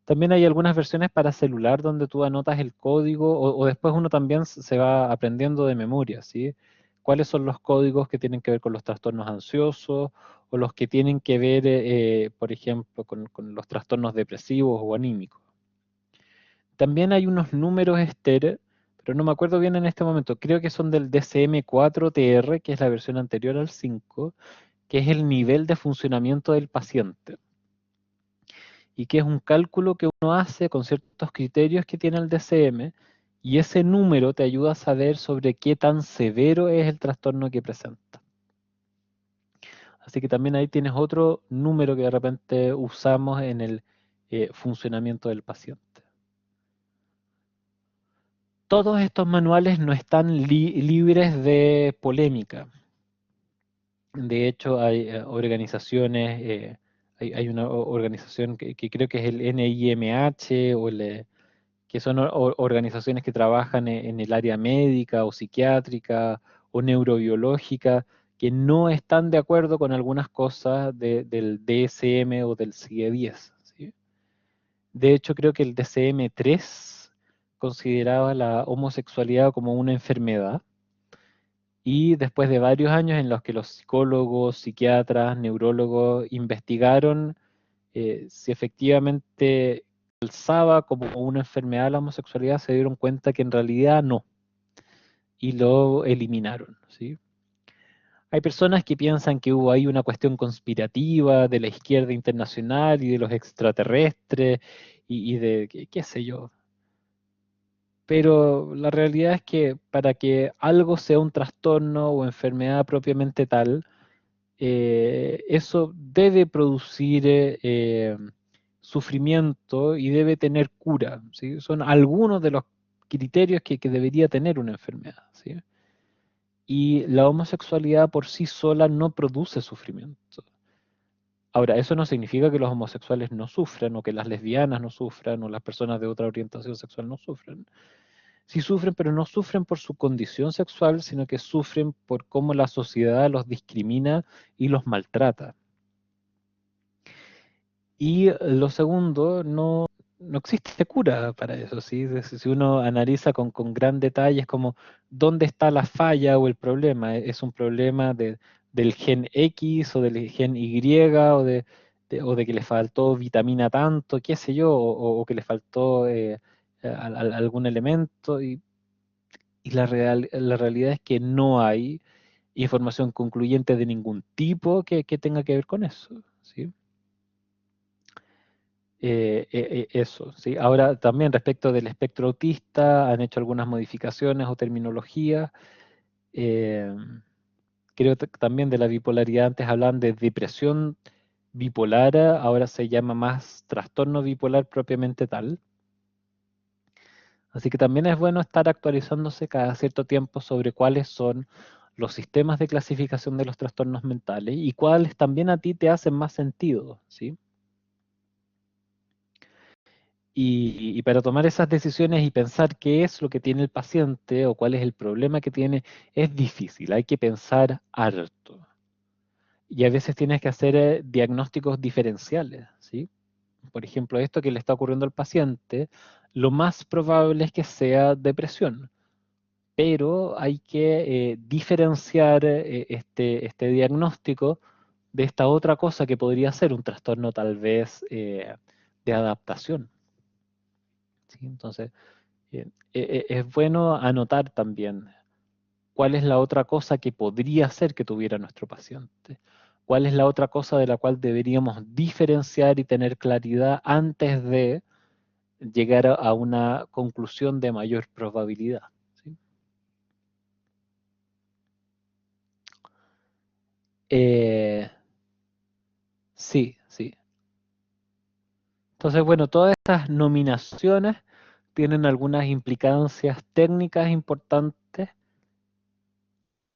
También hay algunas versiones para celular donde tú anotas el código o después uno también se va aprendiendo de memoria, ¿sí? ¿Cuáles son los códigos que tienen que ver con los trastornos ansiosos o los que tienen que ver, por ejemplo, con los trastornos depresivos o anímicos? También hay unos números Esther, pero no me acuerdo bien en este momento. Creo que son del DCM4-TR, que es la versión anterior al 5, que es el nivel de funcionamiento del paciente y que es un cálculo que uno hace con ciertos criterios que tiene el DCM y ese número te ayuda a saber sobre qué tan severo es el trastorno que presenta. Así que también ahí tienes otro número que de repente usamos en el funcionamiento del paciente. Todos estos manuales no están libres de polémica. De hecho, hay organizaciones, hay una organización que creo que es el NIMH o que son organizaciones que trabajan en el área médica o psiquiátrica o neurobiológica, que no están de acuerdo con algunas cosas del DSM o del CIE-10. ¿Sí? De hecho, creo que el DSM-3 consideraba la homosexualidad como una enfermedad y después de varios años en los que los psicólogos, psiquiatras, neurólogos investigaron si efectivamente calzaba como una enfermedad la homosexualidad, se dieron cuenta que en realidad no, y lo eliminaron, ¿sí? Hay personas que piensan que hubo ahí una cuestión conspirativa de la izquierda internacional y de los extraterrestres y de qué sé yo. Pero la realidad es que para que algo sea un trastorno o enfermedad propiamente tal, eso debe producir sufrimiento y debe tener cura, ¿sí? Son algunos de los criterios que debería tener una enfermedad, ¿sí? Y la homosexualidad por sí sola no produce sufrimiento. Ahora, eso no significa que los homosexuales no sufran, o que las lesbianas no sufran, o las personas de otra orientación sexual no sufran. Sí sufren, pero no sufren por su condición sexual, sino que sufren por cómo la sociedad los discrimina y los maltrata. Y lo segundo, no existe cura para eso, ¿sí? Si uno analiza con gran detalle, es como dónde está la falla o el problema. ¿Es un problema del gen X o del gen Y o de que le faltó vitamina tanto, qué sé yo, o que le faltó algún elemento? Y la realidad es que no hay información concluyente de ningún tipo que tenga que ver con eso, ¿sí? Eso, ¿sí? Ahora también respecto del espectro autista, han hecho algunas modificaciones o terminología. eh, Creo que también de la bipolaridad, antes hablaban de depresión bipolar, ahora se llama más trastorno bipolar propiamente tal. Así que también es bueno estar actualizándose cada cierto tiempo sobre cuáles son los sistemas de clasificación de los trastornos mentales y cuáles también a ti te hacen más sentido, ¿sí? Y para tomar esas decisiones y pensar qué es lo que tiene el paciente o cuál es el problema que tiene, es difícil, hay que pensar harto. Y a veces tienes que hacer diagnósticos diferenciales, ¿sí? Por ejemplo, esto que le está ocurriendo al paciente, lo más probable es que sea depresión, pero hay que diferenciar este diagnóstico de esta otra cosa que podría ser un trastorno tal vez de adaptación, ¿sí? Entonces, es bueno anotar también cuál es la otra cosa que podría ser que tuviera nuestro paciente. ¿Cuál es la otra cosa de la cual deberíamos diferenciar y tener claridad antes de llegar a una conclusión de mayor probabilidad? ¿Sí? Eh, sí, sí. Entonces, bueno, todas estas nominaciones tienen algunas implicancias técnicas importantes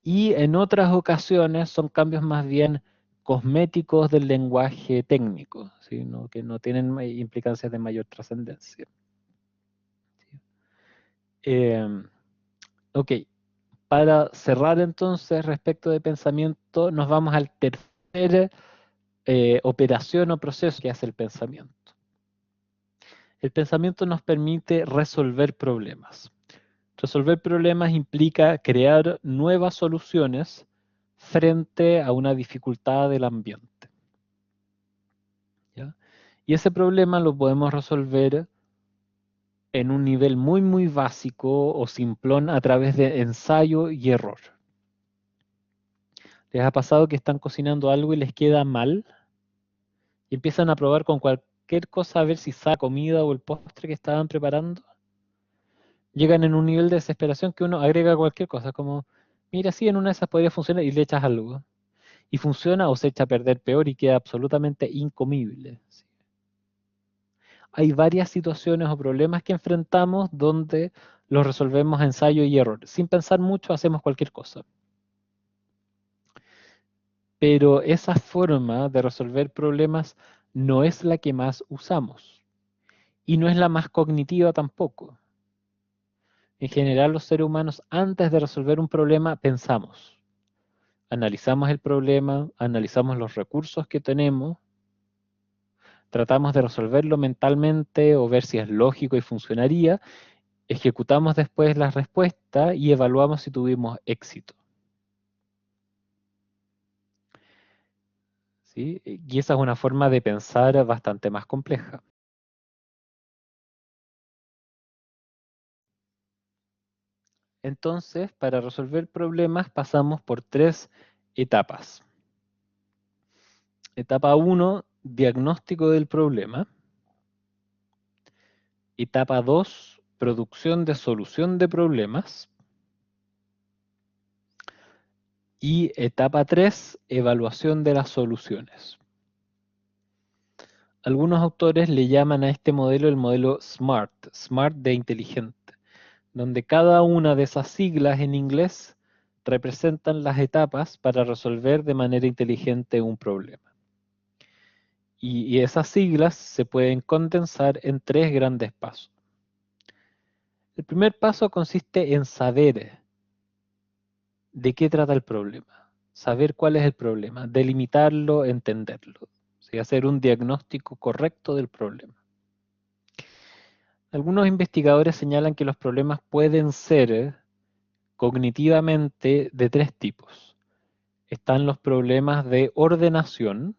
y en otras ocasiones son cambios más bien cosméticos del lenguaje técnico, ¿sí? Que no tienen implicancias de mayor trascendencia. ¿Sí? Ok, para cerrar entonces respecto de pensamiento, nos vamos al tercer operación o proceso que hace el pensamiento. El pensamiento nos permite resolver problemas. Resolver problemas implica crear nuevas soluciones frente a una dificultad del ambiente. ¿Ya? Y ese problema lo podemos resolver en un nivel muy, muy básico o simplón a través de ensayo y error. ¿Les ha pasado que están cocinando algo y les queda mal? Y empiezan a probar con cualquier cosa a ver si sabe comida o el postre que estaban preparando. Llegan en un nivel de desesperación que uno agrega cualquier cosa, como, mira, sí, en una de esas podría funcionar y le echas algo. Y funciona o se echa a perder peor y queda absolutamente incomible. ¿Sí? Hay varias situaciones o problemas que enfrentamos donde los resolvemos a ensayo y error. Sin pensar mucho hacemos cualquier cosa. Pero esa forma de resolver problemas no es la que más usamos y no es la más cognitiva tampoco. En general, los seres humanos, antes de resolver un problema, pensamos. Analizamos el problema, analizamos los recursos que tenemos, tratamos de resolverlo mentalmente o ver si es lógico y funcionaría, ejecutamos después la respuesta y evaluamos si tuvimos éxito. ¿Sí? Y esa es una forma de pensar bastante más compleja. Entonces, para resolver problemas pasamos por tres etapas. Etapa 1, diagnóstico del problema. Etapa 2, producción de solución de problemas. Y etapa 3, evaluación de las soluciones. Algunos autores le llaman a este modelo el modelo SMART, SMART de inteligente, donde cada una de esas siglas en inglés representan las etapas para resolver de manera inteligente un problema. Y esas siglas se pueden condensar en tres grandes pasos. El primer paso consiste en saber de qué trata el problema, saber cuál es el problema, delimitarlo, entenderlo, ¿sí? Hacer un diagnóstico correcto del problema. Algunos investigadores señalan que los problemas pueden ser cognitivamente de tres tipos. Están los problemas de ordenación,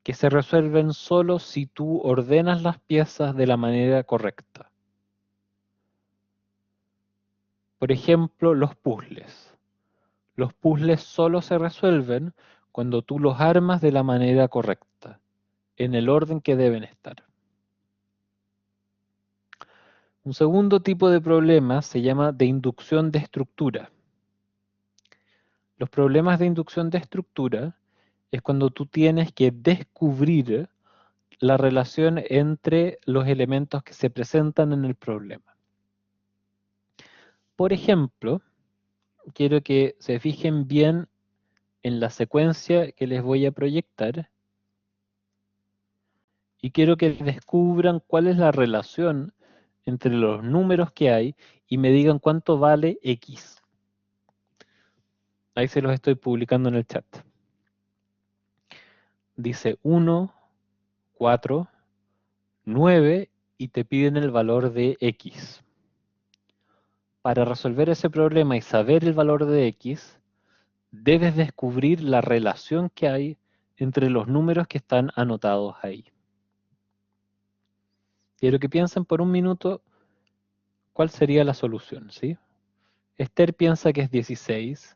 que se resuelven solo si tú ordenas las piezas de la manera correcta. Por ejemplo, los puzzles. Los puzzles solo se resuelven cuando tú los armas de la manera correcta, en el orden que deben estar. Un segundo tipo de problema se llama de inducción de estructura. Los problemas de inducción de estructura es cuando tú tienes que descubrir la relación entre los elementos que se presentan en el problema. Por ejemplo, quiero que se fijen bien en la secuencia que les voy a proyectar y quiero que descubran cuál es la relación entre los números que hay y me digan cuánto vale X. Ahí se los estoy publicando en el chat. Dice 1, 4, 9 y te piden el valor de X. Para resolver ese problema y saber el valor de X, debes descubrir la relación que hay entre los números que están anotados ahí. Quiero que piensen por un minuto cuál sería la solución, ¿sí? Esther piensa que es 16.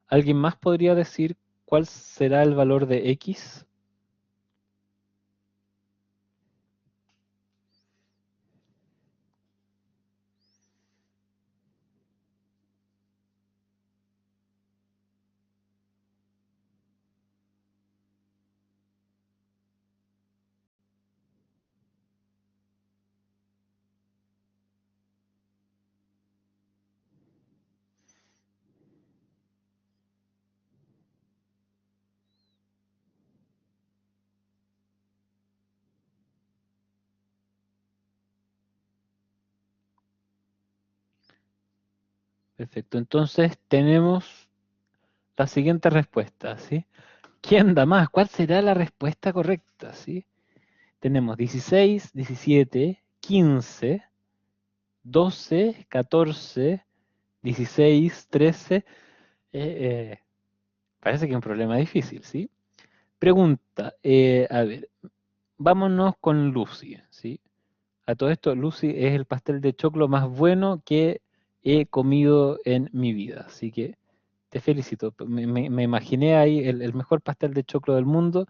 ¿Alguien más podría decir cuál será el valor de X? Perfecto, entonces tenemos la siguiente respuesta, ¿sí? ¿Quién da más? ¿Cuál será la respuesta correcta, ¿sí? Tenemos 16, 17, 15, 12, 14, 16, 13. Parece que es un problema difícil, ¿sí? Pregunta, a ver, vámonos con Lucy, ¿sí? A todo esto, Lucy es el pastel de choclo más bueno que he comido en mi vida, así que te felicito. Me imaginé ahí el mejor pastel de choclo del mundo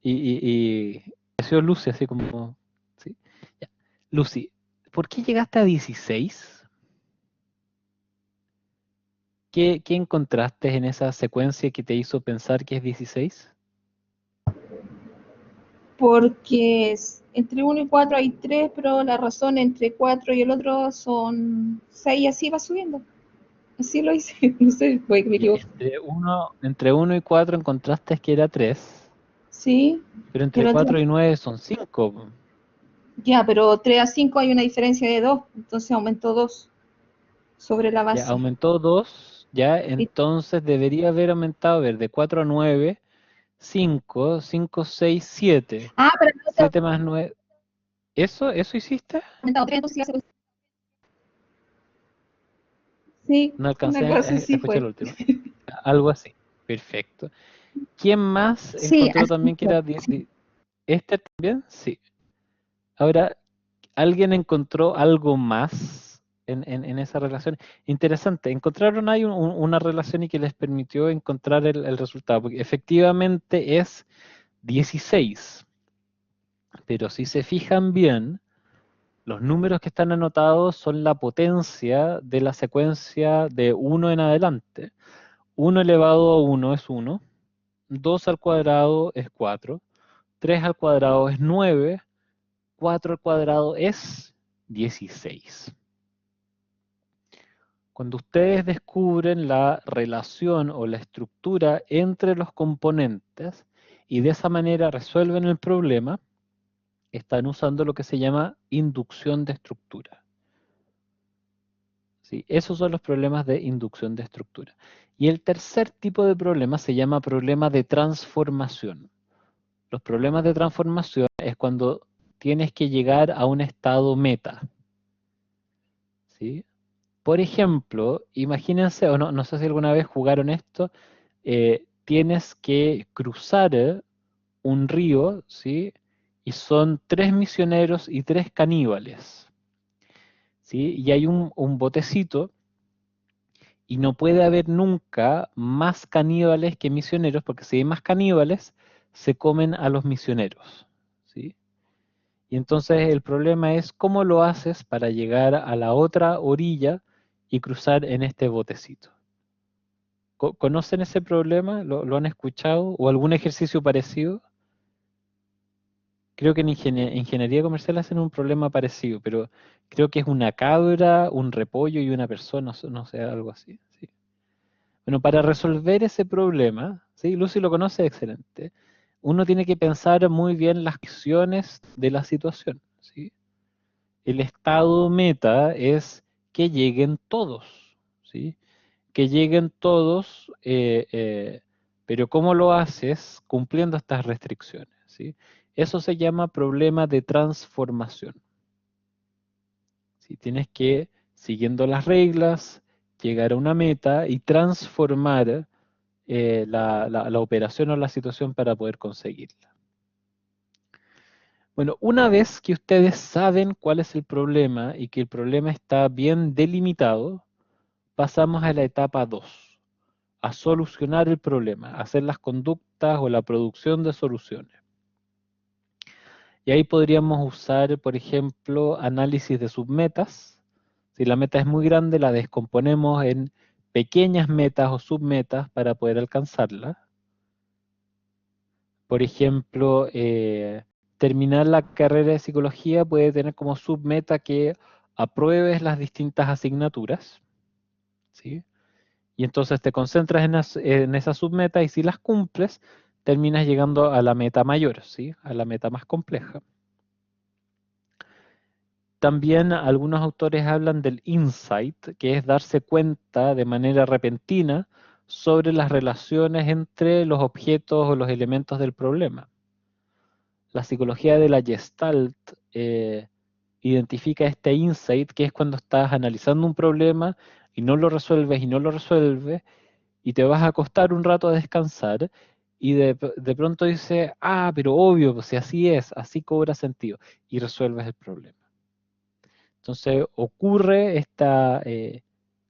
y pareció Lucy así como, ¿sí? Ya. Lucy, ¿por qué llegaste a 16? ¿Qué encontraste en esa secuencia que te hizo pensar que es 16? Porque entre 1 y 4 hay 3, pero la razón entre 4 y el otro son 6 y así va subiendo. Así lo hice, no sé, puede que me Y equivoque. entre uno y 4 encontraste que era 3, Sí, pero y el entre otro, 4 y 9 son 5. ya, pero 3 a 5 hay una diferencia de 2, entonces aumentó 2 sobre la Ya base. aumentó 2, ya Y, entonces debería haber aumentado, a ver, de 4 a 9, 5, 5, 6, 7. pero no está 7 más 9. ¿Eso hiciste? aumentado 3, entonces ya se... Sí, No alcancé una a cosa así escuchar fue. lo último. Algo así. Perfecto. ¿Quién más Sí, encontró así también que fue. era este también? Sí. Ahora, ¿alguien encontró algo más en esa relación? Interesante, encontraron ahí una relación y que les permitió encontrar el resultado, porque efectivamente es 16, pero si se fijan bien, los números que están anotados son la potencia de la secuencia de 1 en adelante. 1 elevado a 1 es 1, 2 al cuadrado es 4, 3 al cuadrado es 9, 4 al cuadrado es 16. Cuando ustedes descubren la relación o la estructura entre los componentes y de esa manera resuelven el problema, están usando lo que se llama inducción de estructura. ¿Sí? Esos son los problemas de inducción de estructura. Y el tercer tipo de problema se llama problema de transformación. Los problemas de transformación es cuando tienes que llegar a un estado meta. ¿Sí? Por ejemplo, imagínense, o no sé si alguna vez jugaron esto, tienes que cruzar un río, ¿sí? Y son 3 misioneros y 3 caníbales, ¿sí? Y hay un botecito y no puede haber nunca más caníbales que misioneros, porque si hay más caníbales, se comen a los misioneros, ¿sí? Y entonces el problema es cómo lo haces para llegar a la otra orilla y cruzar en este botecito. ¿Conocen ese problema? ¿Lo han escuchado? ¿O algún ejercicio parecido? Creo que en ingeniería comercial hacen un problema parecido, pero creo que es una cabra, un repollo y una persona, no sé, algo así. ¿Sí? Bueno, para resolver ese problema, ¿sí? Lucy lo conoce, excelente. uno tiene que pensar muy bien las acciones de la situación, ¿sí? El estado meta es que lleguen todos, ¿sí? Que lleguen todos, pero ¿cómo lo haces? Cumpliendo estas restricciones, ¿sí? Eso se llama problema de transformación. ¿Sí? Tienes que, siguiendo las reglas, llegar a una meta y transformar la operación o la situación para poder conseguirla. Bueno, una vez que ustedes saben cuál es el problema y que el problema está bien delimitado, pasamos a la etapa 2, a solucionar el problema, a hacer las conductas o la producción de soluciones. Y ahí podríamos usar, por ejemplo, análisis de submetas. Si la meta es muy grande, la descomponemos en pequeñas metas o submetas para poder alcanzarla. Por ejemplo, terminar la carrera de psicología puede tener como submeta que apruebes las distintas asignaturas, ¿sí? Y entonces te concentras en esa submeta y si las cumples, terminas llegando a la meta mayor, ¿sí? A la meta más compleja. También algunos autores hablan del insight, que es darse cuenta de manera repentina sobre las relaciones entre los objetos o los elementos del problema. La psicología de la Gestalt identifica este insight, que es cuando estás analizando un problema y no lo resuelves y no lo resuelves, y te vas a acostar un rato a descansar, y de pronto dices, ah, pero obvio, pues si así es, así cobra sentido, y resuelves el problema. Entonces ocurre esta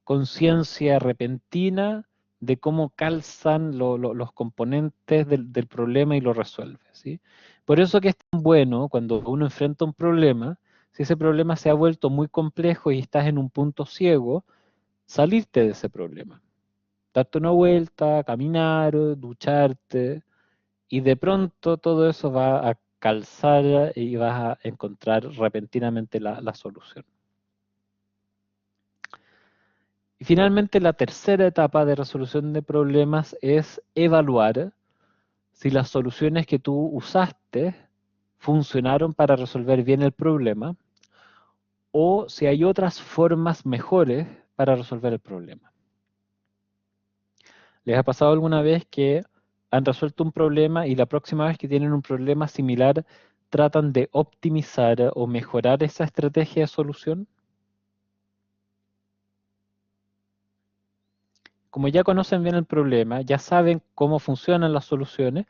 conciencia repentina de cómo calzan los componentes del problema y lo resuelve, ¿sí? Por eso que es tan bueno cuando uno enfrenta un problema, si ese problema se ha vuelto muy complejo y estás en un punto ciego, salirte de ese problema. Darte una vuelta, caminar, ducharte, y de pronto todo eso va a calzar y vas a encontrar repentinamente la solución. Y finalmente, la tercera etapa de resolución de problemas es evaluar si las soluciones que tú usaste funcionaron para resolver bien el problema o si hay otras formas mejores para resolver el problema. ¿Les ha pasado alguna vez que han resuelto un problema y la próxima vez que tienen un problema similar tratan de optimizar o mejorar esa estrategia de solución? Como ya conocen bien el problema, ya saben cómo funcionan las soluciones,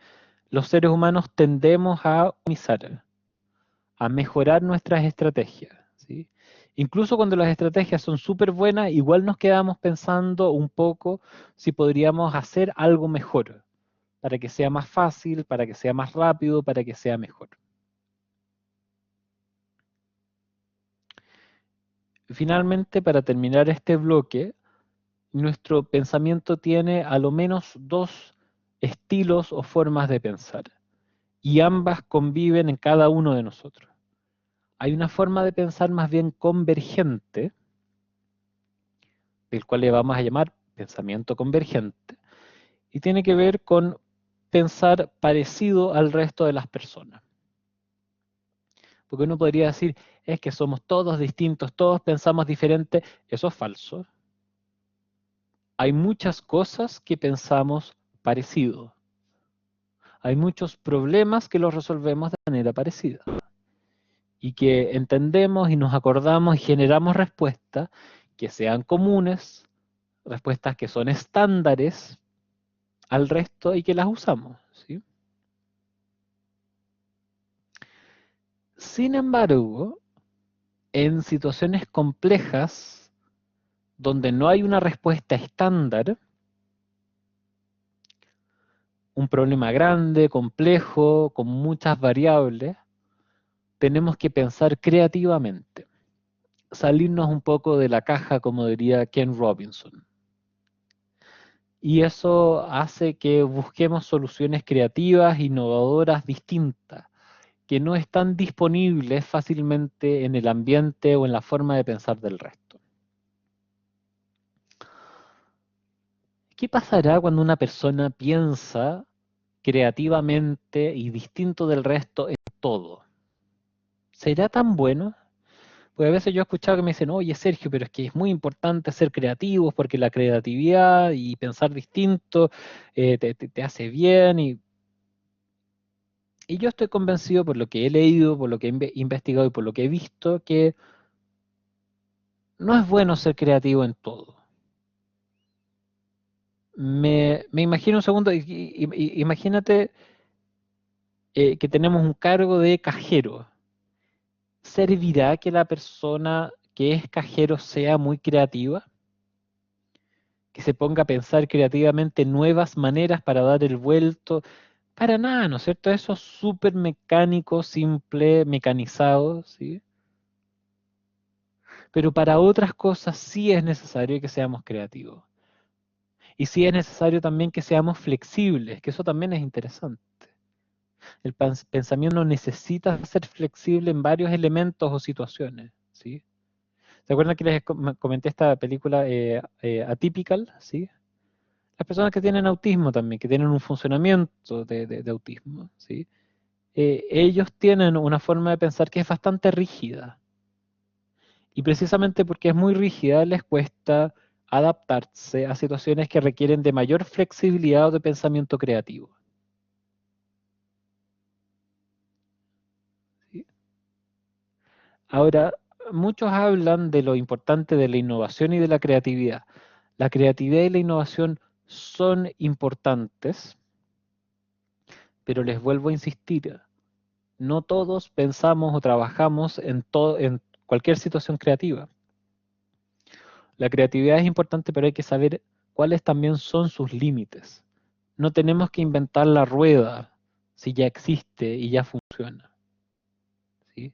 los seres humanos tendemos a optimizar, a mejorar nuestras estrategias, ¿sí? Incluso cuando las estrategias son súper buenas, igual nos quedamos pensando un poco si podríamos hacer algo mejor, para que sea más fácil, para que sea más rápido, para que sea mejor. Finalmente, para terminar este bloque, nuestro pensamiento tiene a lo menos dos estilos o formas de pensar, y ambas conviven en cada uno de nosotros. Hay una forma de pensar más bien convergente, el cual le vamos a llamar pensamiento convergente, y tiene que ver con pensar parecido al resto de las personas. Porque uno podría decir, es que somos todos distintos, todos pensamos diferente, eso es falso. Hay muchas cosas que pensamos parecido. Hay muchos problemas que los resolvemos de manera parecida. Y que entendemos y nos acordamos y generamos respuestas que sean comunes, respuestas que son estándares al resto y que las usamos, ¿sí? Sin embargo, en situaciones complejas, donde no hay una respuesta estándar, un problema grande, complejo, con muchas variables, tenemos que pensar creativamente, salirnos un poco de la caja, como diría Ken Robinson. Y eso hace que busquemos soluciones creativas, innovadoras, distintas, que no están disponibles fácilmente en el ambiente o en la forma de pensar del resto. ¿Qué pasará cuando una persona piensa creativamente y distinto del resto en todo. ¿Será tan bueno? Pues a veces yo he escuchado que me dicen, oye Sergio, pero es que es muy importante ser creativos porque la creatividad y pensar distinto te hace bien. Y yo estoy convencido por lo que he leído, por lo que he investigado y por lo que he visto, que no es bueno ser creativo en todo. Me imagino un segundo, imagínate que tenemos un cargo de cajero. ¿Servirá que la persona que es cajero sea muy creativa? Que se ponga a pensar creativamente nuevas maneras para dar el vuelto. Para nada, ¿no es cierto? Eso es súper mecánico, simple, mecanizado, ¿sí? Pero para otras cosas sí es necesario que seamos creativos. Y sí es necesario también que seamos flexibles, que eso también es interesante. El pensamiento necesita ser flexible en varios elementos o situaciones, ¿sí? ¿Se acuerdan que les comenté esta película Atypical, ¿sí? Las personas que tienen autismo también, que tienen un funcionamiento de autismo, ¿sí? Ellos tienen una forma de pensar que es bastante rígida. Y precisamente porque es muy rígida, les cuesta adaptarse a situaciones que requieren de mayor flexibilidad o de pensamiento creativo. ¿Sí? Ahora, muchos hablan de lo importante de la innovación y de la creatividad. La creatividad y la innovación son importantes, pero les vuelvo a insistir, no todos pensamos o trabajamos en cualquier situación creativa. La creatividad es importante, pero hay que saber cuáles también son sus límites. No tenemos que inventar la rueda si ya existe y ya funciona. ¿Sí?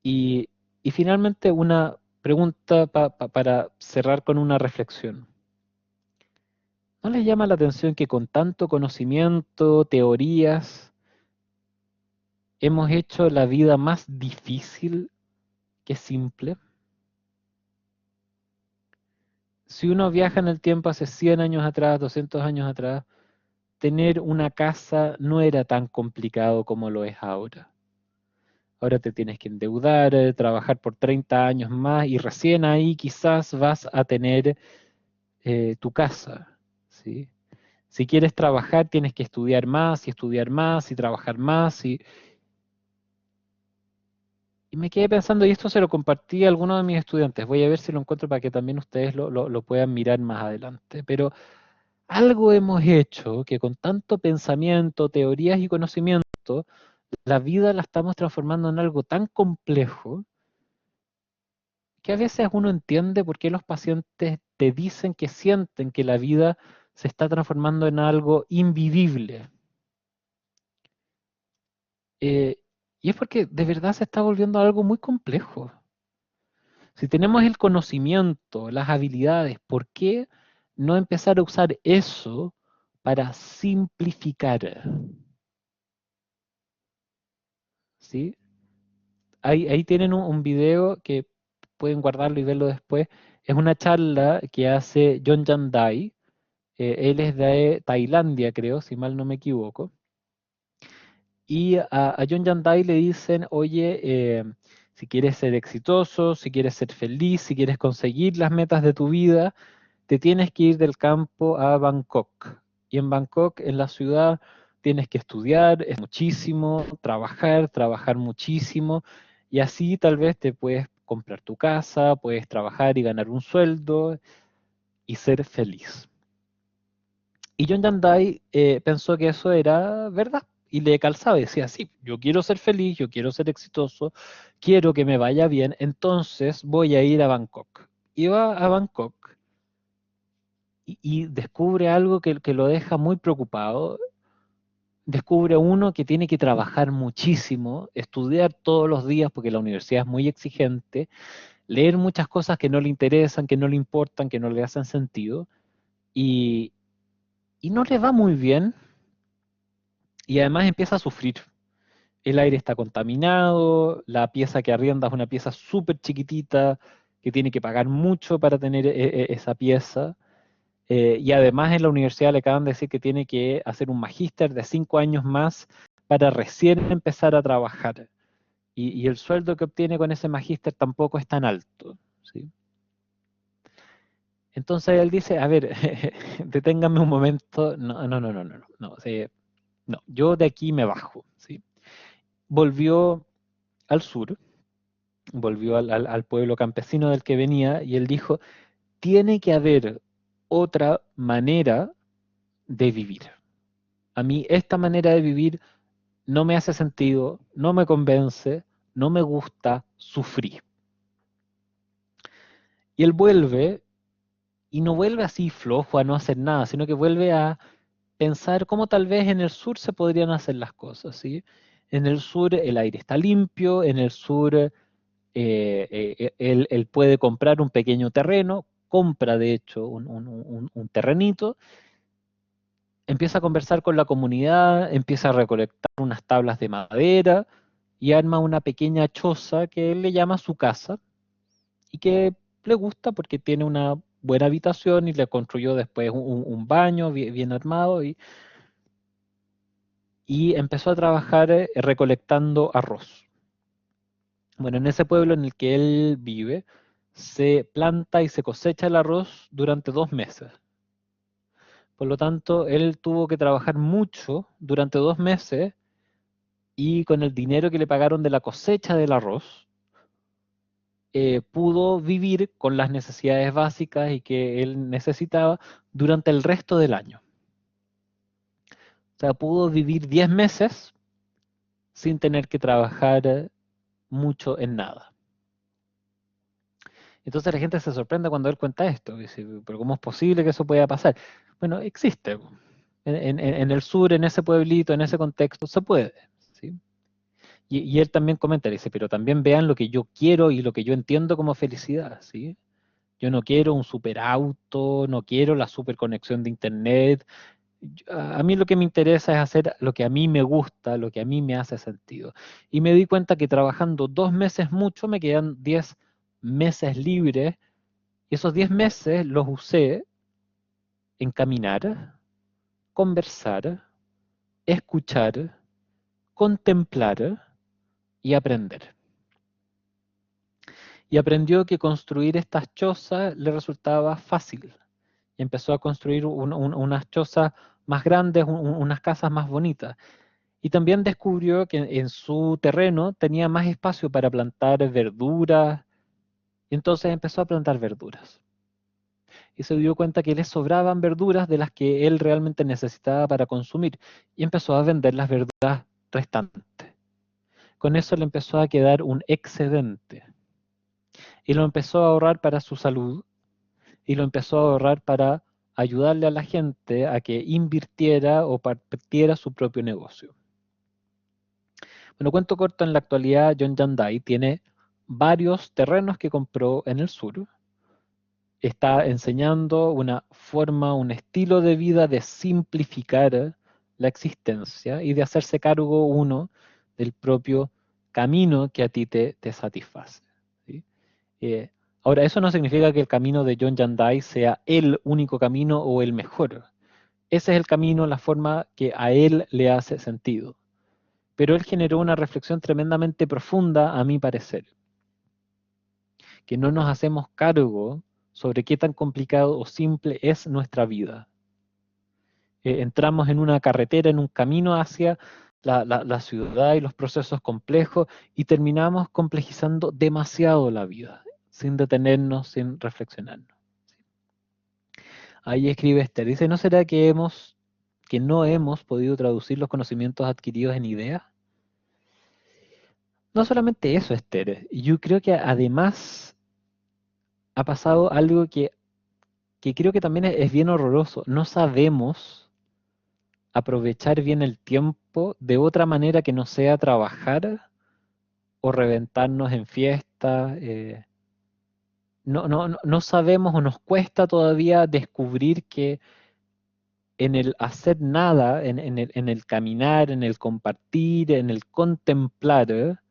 Y, y finalmente una pregunta para cerrar con una reflexión. ¿No les llama la atención que con tanto conocimiento, teorías, hemos hecho la vida más difícil que simple? Si uno viaja en el tiempo hace 100 años atrás, 200 años atrás, tener una casa no era tan complicado como lo es ahora. Ahora te tienes que endeudar, trabajar por 30 años más y recién ahí quizás vas a tener tu casa, ¿sí? Si quieres trabajar tienes que estudiar más y trabajar más y me quedé pensando, y esto se lo compartí a algunos de mis estudiantes, voy a ver si lo encuentro para que también ustedes lo puedan mirar más adelante, pero algo hemos hecho que con tanto pensamiento, teorías y conocimiento, la vida la estamos transformando en algo tan complejo que a veces uno entiende por qué los pacientes te dicen que sienten que la vida se está transformando en algo invivible. Eh, y es porque de verdad se está volviendo algo muy complejo. Si tenemos el conocimiento, las habilidades, ¿por qué no empezar a usar eso para simplificar? ¿Sí? Ahí tienen un video que pueden guardarlo y verlo después. Es una charla que hace Jonjan Dai. Él es de Tailandia, creo, si mal no me equivoco. Y a Jonjan Dai le dicen, oye, si quieres ser exitoso, si quieres ser feliz, si quieres conseguir las metas de tu vida, te tienes que ir del campo a Bangkok. Y en Bangkok, en la ciudad, tienes que estudiar muchísimo, trabajar muchísimo, y así tal vez te puedes comprar tu casa, puedes trabajar y ganar un sueldo y ser feliz. Y John Yandai pensó que eso era verdad y le calzaba y decía, sí, yo quiero ser feliz, yo quiero ser exitoso, quiero que me vaya bien, entonces voy a ir a Bangkok. Y va a Bangkok y descubre algo que lo deja muy preocupado. Descubre uno que tiene que trabajar muchísimo, estudiar todos los días porque la universidad es muy exigente, leer muchas cosas que no le interesan, que no le importan, que no le hacen sentido, y, y no le va muy bien, y además empieza a sufrir. El aire está contaminado, la pieza que arrienda es una pieza súper chiquitita, que tiene que pagar mucho para tener esa pieza. Y además en la universidad le acaban de decir que tiene que hacer un magíster de 5 años más para recién empezar a trabajar. Y el sueldo que obtiene con ese magíster tampoco es tan alto, ¿sí? Entonces él dice, a ver, deténgame un momento, no, no, no, no, no, no, sí, no, yo de aquí me bajo, ¿sí? Volvió al sur, volvió al pueblo campesino del que venía y él dijo, tiene que haber otra manera de vivir. A mí esta manera de vivir no me hace sentido, no me convence, no me gusta, sufrí. Y él vuelve, y no vuelve así flojo a no hacer nada, sino que vuelve a pensar cómo tal vez en el sur se podrían hacer las cosas, ¿sí? En el sur el aire está limpio, en el sur él puede comprar un pequeño terreno, compra de hecho un terrenito, empieza a conversar con la comunidad, empieza a recolectar unas tablas de madera y arma una pequeña choza que él le llama su casa y que le gusta porque tiene una buena habitación y le construyó después un baño bien armado y empezó a trabajar recolectando arroz. Bueno, en ese pueblo en el que él vive, se planta y se cosecha el arroz durante 2 meses. Por lo tanto, él tuvo que trabajar mucho durante 2 meses y con el dinero que le pagaron de la cosecha del arroz, pudo vivir con las necesidades básicas y que él necesitaba durante el resto del año. O sea, pudo vivir 10 meses sin tener que trabajar mucho en nada. Entonces la gente se sorprende cuando él cuenta esto. Dice, pero ¿cómo es posible que eso pueda pasar? Bueno, existe. En el sur, en ese pueblito, en ese contexto, se puede. ¿Sí? Y él también comenta, dice, pero también vean lo que yo quiero y lo que yo entiendo como felicidad. ¿Sí? Yo no quiero un superauto, no quiero la superconexión de internet. A mí lo que me interesa es hacer lo que a mí me gusta, lo que a mí me hace sentido. Y me di cuenta que trabajando 2 meses mucho, me quedan 10 meses libres y esos 10 meses los usé en caminar, conversar, escuchar, contemplar y aprender. Y aprendió que construir estas chozas le resultaba fácil. Y empezó a construir unas chozas más grandes, unas casas más bonitas. Y también descubrió que en su terreno tenía más espacio para plantar verduras. Y entonces empezó a plantar verduras. Y se dio cuenta que le sobraban verduras de las que él realmente necesitaba para consumir y empezó a vender las verduras restantes. Con eso le empezó a quedar un excedente y lo empezó a ahorrar para su salud y lo empezó a ahorrar para ayudarle a la gente a que invirtiera o partiera su propio negocio. Bueno, cuento corto, en la actualidad John Yandai tiene varios terrenos que compró en el sur. Está enseñando una forma, un estilo de vida de simplificar la existencia y de hacerse cargo uno del propio camino que a ti te satisface. ¿Sí? Eh, Ahora, eso no significa que el camino de John Yandai sea el único camino o el mejor. Ese es el camino, la forma que a él le hace sentido. Pero él generó una reflexión tremendamente profunda, a mi parecer, que no nos hacemos cargo sobre qué tan complicado o simple es nuestra vida. Entramos en una carretera, en un camino hacia la ciudad y los procesos complejos y terminamos complejizando demasiado la vida, sin detenernos, sin reflexionarnos. Ahí escribe Esther, dice, ¿no será que no hemos podido traducir los conocimientos adquiridos en ideas? No solamente eso, Esther, yo creo que además ha pasado algo que creo que también es bien horroroso. No sabemos aprovechar bien el tiempo de otra manera que no sea trabajar o reventarnos en fiestas. No sabemos o nos cuesta todavía descubrir que en el hacer nada, en el caminar, en el compartir, en el contemplar,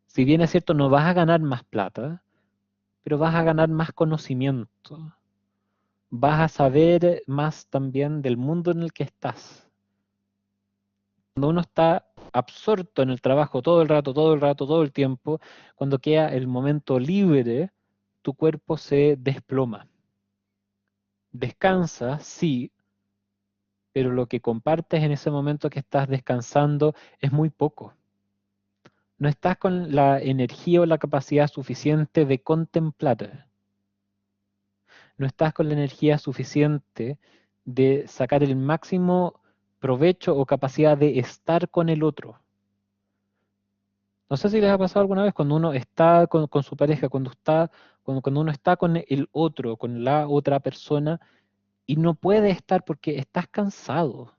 si bien es cierto, no vas a ganar más plata, pero vas a ganar más conocimiento. vas a saber más también del mundo en el que estás. Cuando uno está absorto en el trabajo todo el rato, todo el rato, todo el tiempo, cuando queda el momento libre, tu cuerpo se desploma. Descansa, sí, pero lo que compartes en ese momento que estás descansando es muy poco. No estás con la energía o la capacidad suficiente de contemplar. No estás con la energía suficiente de sacar el máximo provecho o capacidad de estar con el otro. No sé si les ha pasado alguna vez cuando uno está con su pareja, cuando uno está con el otro, con la otra persona, y no puede estar porque estás cansado,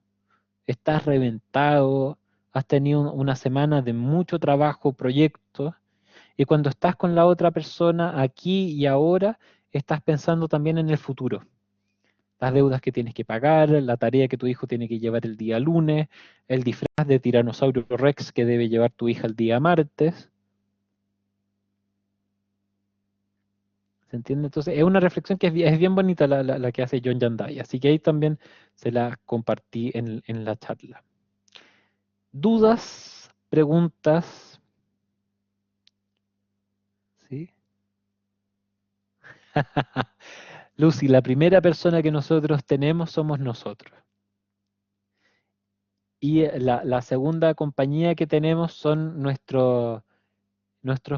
estás reventado, has tenido una semana de mucho trabajo, proyectos, y cuando estás con la otra persona aquí y ahora, estás pensando también en el futuro. Las deudas que tienes que pagar, la tarea que tu hijo tiene que llevar el día lunes, el disfraz de tiranosaurio Rex que debe llevar tu hija el día martes. ¿Se entiende? Entonces, es una reflexión que es bien bonita la que hace John Yanday. Así que ahí también se la compartí en la charla. ¿Dudas? ¿Preguntas? ¿Sí? Lucy, la primera persona que nosotros tenemos somos nosotros. Y la segunda compañía que tenemos son nuestros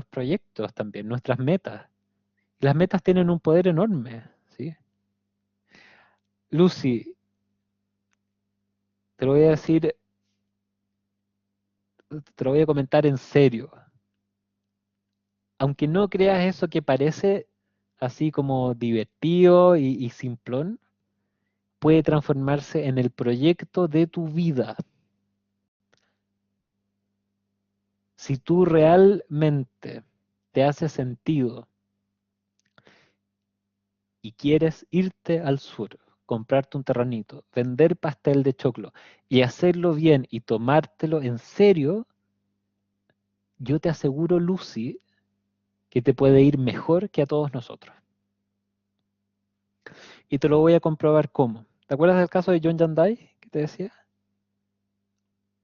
proyectos también, nuestras metas. Las metas tienen un poder enorme, ¿sí? Lucy, te lo voy a decir, te lo voy a comentar en serio. Aunque no creas eso que parece así como divertido y simplón, puede transformarse en el proyecto de tu vida. Si tú realmente te hace sentido y quieres irte al sur, comprarte un terrenito, vender pastel de choclo y hacerlo bien y tomártelo en serio, yo te aseguro, Lucy, que te puede ir mejor que a todos nosotros. Y te lo voy a comprobar cómo. ¿Te acuerdas del caso de John Yanday que te decía?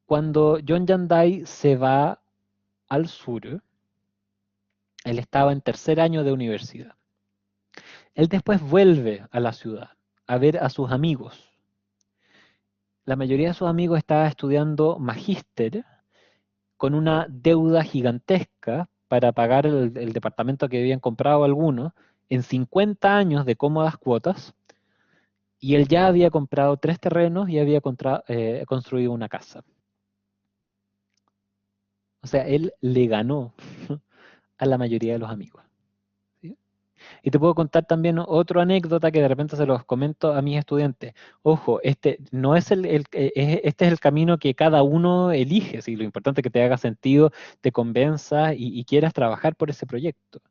Cuando John Yanday se va al sur, él estaba en tercer año de universidad. Él después vuelve a la ciudad a ver a sus amigos. La mayoría de sus amigos estaba estudiando magíster con una deuda gigantesca para pagar el departamento que habían comprado algunos en 50 años de cómodas cuotas, y él ya había comprado 3 terrenos y había construido una casa. O sea, él le ganó a la mayoría de los amigos. ¿Sí? Y te puedo contar también otra anécdota que de repente se los comento a mis estudiantes. Ojo, este no es este es el camino que cada uno elige. ¿Sí? Lo importante es que te haga sentido, te convenza y quieras trabajar por ese proyecto.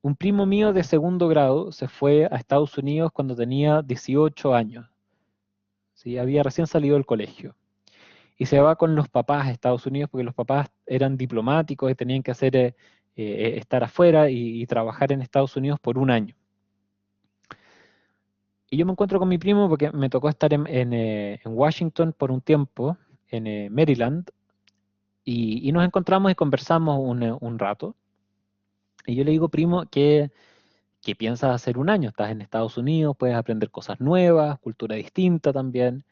Un primo mío de segundo grado se fue a Estados Unidos cuando tenía 18 años. ¿Sí? Había recién salido del colegio. Y se va con los papás a Estados Unidos porque los papás eran diplomáticos y tenían que estar afuera y trabajar en Estados Unidos por un año. Y yo me encuentro con mi primo porque me tocó estar en Washington por un tiempo, en Maryland, y nos encontramos y conversamos un rato. Y yo le digo, primo, ¿qué piensas hacer un año? Estás en Estados Unidos, puedes aprender cosas nuevas, cultura distinta también.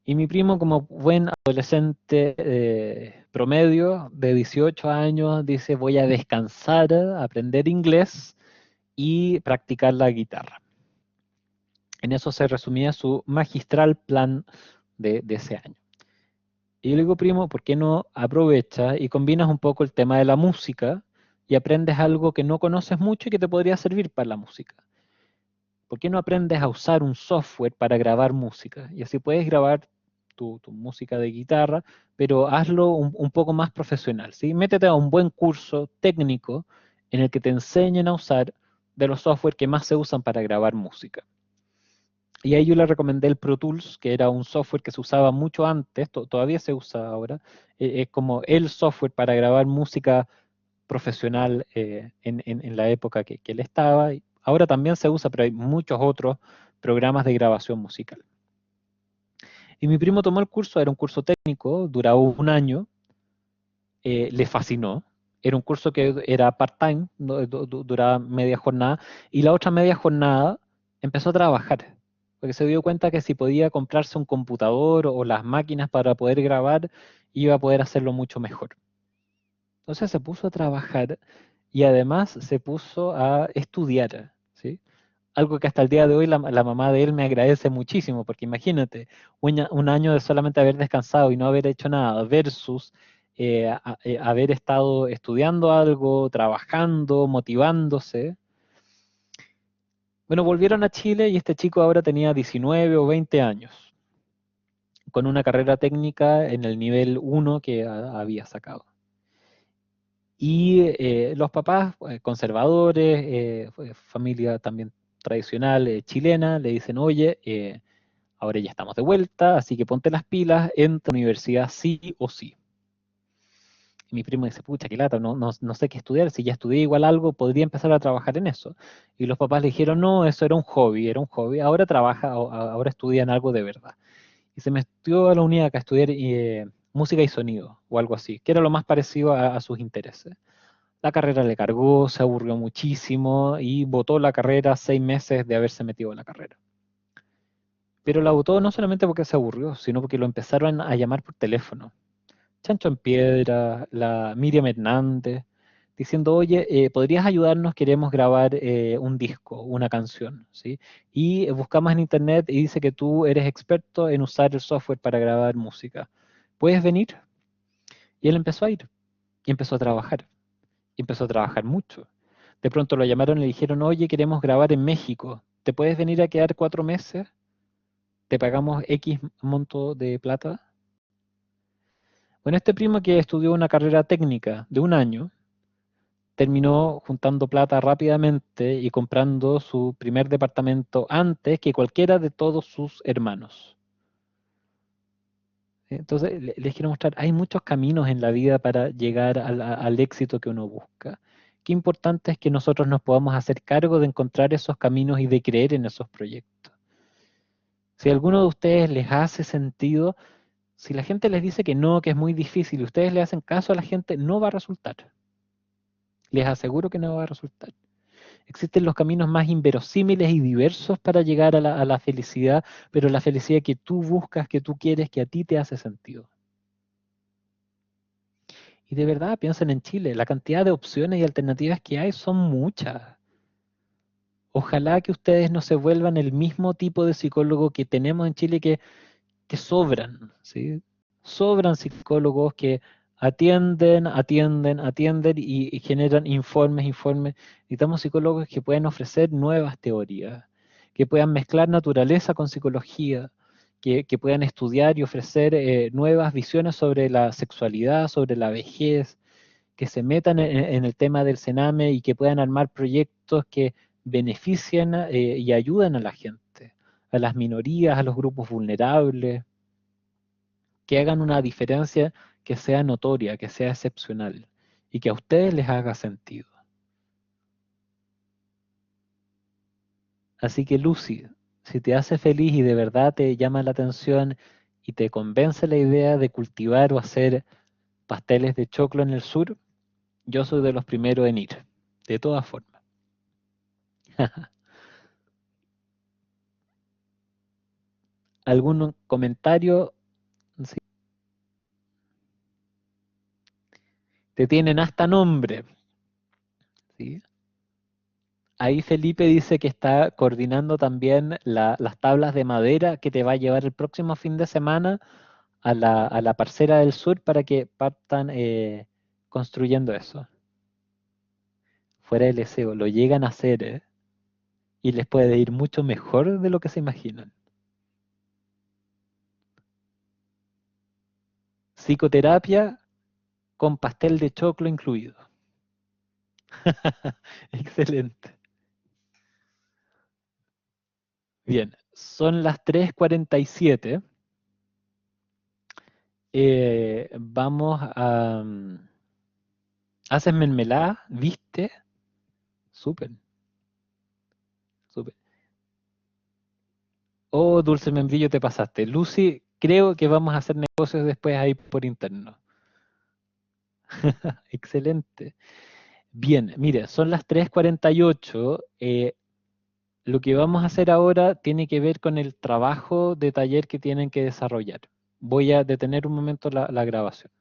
Y mi primo, como buen adolescente promedio de 18 años, dice, voy a descansar, aprender inglés y practicar la guitarra. En eso se resumía su magistral plan de ese año. Y yo le digo, primo, ¿por qué no aprovechas y combinas un poco el tema de la música y aprendes algo que no conoces mucho y que te podría servir para la música? ¿Por qué no aprendes a usar un software para grabar música? Y así puedes grabar tu música de guitarra, pero hazlo un poco más profesional, ¿sí? Métete a un buen curso técnico en el que te enseñen a usar de los software que más se usan para grabar música. Y ahí yo le recomendé el Pro Tools, que era un software que se usaba mucho antes, todavía se usa ahora, es como el software para grabar música profesional en la época que él estaba. Ahora también se usa, pero hay muchos otros programas de grabación musical. Y mi primo tomó el curso, era un curso técnico, duraba un año, le fascinó. Era un curso que era part-time, duraba media jornada, y la otra media jornada empezó a trabajar, porque se dio cuenta que si podía comprarse un computador o las máquinas para poder grabar, iba a poder hacerlo mucho mejor. Entonces se puso a trabajar y además se puso a estudiar, ¿sí? Algo que hasta el día de hoy la mamá de él me agradece muchísimo, porque imagínate, un año de solamente haber descansado y no haber hecho nada, versus haber estado estudiando algo, trabajando, motivándose. Bueno, volvieron a Chile y este chico ahora tenía 19 o 20 años, con una carrera técnica en el nivel 1 que había sacado. Y los papás conservadores, familia también tradicional chilena, le dicen, oye, ahora ya estamos de vuelta, así que ponte las pilas, entra a la universidad sí o sí. Y mi primo dice, pucha, qué lata, no sé qué estudiar, si ya estudié igual algo, podría empezar a trabajar en eso. Y los papás le dijeron, no, eso era un hobby, ahora trabaja, ahora estudian algo de verdad. Y se metió a la UNIAC a estudiar música y sonido, o algo así, que era lo más parecido a sus intereses. La carrera le cargó, se aburrió muchísimo y botó la carrera 6 meses de haberse metido en la carrera. Pero la votó no solamente porque se aburrió, sino porque lo empezaron a llamar por teléfono. Chancho en Piedra, la Miriam Hernández, diciendo, oye, ¿podrías ayudarnos? Queremos grabar un disco, una canción, ¿sí? Y buscamos en internet y dice que tú eres experto en usar el software para grabar música. ¿Puedes venir? Y él empezó a ir y empezó a trabajar. Y empezó a trabajar mucho. De pronto lo llamaron y le dijeron, oye, queremos grabar en México. ¿Te puedes venir a quedar 4 meses? Te pagamos X monto de plata. Bueno, este primo que estudió una carrera técnica de un año, terminó juntando plata rápidamente y comprando su primer departamento antes que cualquiera de todos sus hermanos. Entonces, les quiero mostrar, hay muchos caminos en la vida para llegar al éxito que uno busca. Qué importante es que nosotros nos podamos hacer cargo de encontrar esos caminos y de creer en esos proyectos. Si a alguno de ustedes les hace sentido, si la gente les dice que no, que es muy difícil, y ustedes le hacen caso a la gente, no va a resultar. Les aseguro que no va a resultar. Existen los caminos más inverosímiles y diversos para llegar a la felicidad, pero la felicidad que tú buscas, que tú quieres, que a ti te hace sentido. Y de verdad, piensen en Chile, la cantidad de opciones y alternativas que hay son muchas. Ojalá que ustedes no se vuelvan el mismo tipo de psicólogo que tenemos en Chile que sobran, ¿sí? Sobran psicólogos que atienden y generan informes. Necesitamos psicólogos que puedan ofrecer nuevas teorías, que puedan mezclar naturaleza con psicología, que puedan estudiar y ofrecer nuevas visiones sobre la sexualidad, sobre la vejez, que se metan en el tema del Sename y que puedan armar proyectos que beneficien y ayuden a la gente, a las minorías, a los grupos vulnerables, que hagan una diferencia que sea notoria, que sea excepcional y que a ustedes les haga sentido. Así que Lucy, si te hace feliz y de verdad te llama la atención y te convence la idea de cultivar o hacer pasteles de choclo en el sur, yo soy de los primeros en ir, de todas formas. ¿Algún comentario? Sí. Te tienen hasta nombre. ¿Sí? Ahí Felipe dice que está coordinando también las tablas de madera que te va a llevar el próximo fin de semana a la parcela del sur para que partan construyendo eso. Fuera del deseo, lo llegan a hacer y les puede ir mucho mejor de lo que se imaginan. Psicoterapia con pastel de choclo incluido. Excelente. Bien, son las 3:47. Vamos a... ¿Haces mermelada? ¿Viste? Súper. Oh, Dulce Membrillo, te pasaste. Lucy, creo que vamos a hacer negocios después ahí por interno. Excelente. Bien, mire, son las 3:48. Lo que vamos a hacer ahora tiene que ver con el trabajo de taller que tienen que desarrollar. Voy a detener un momento la grabación.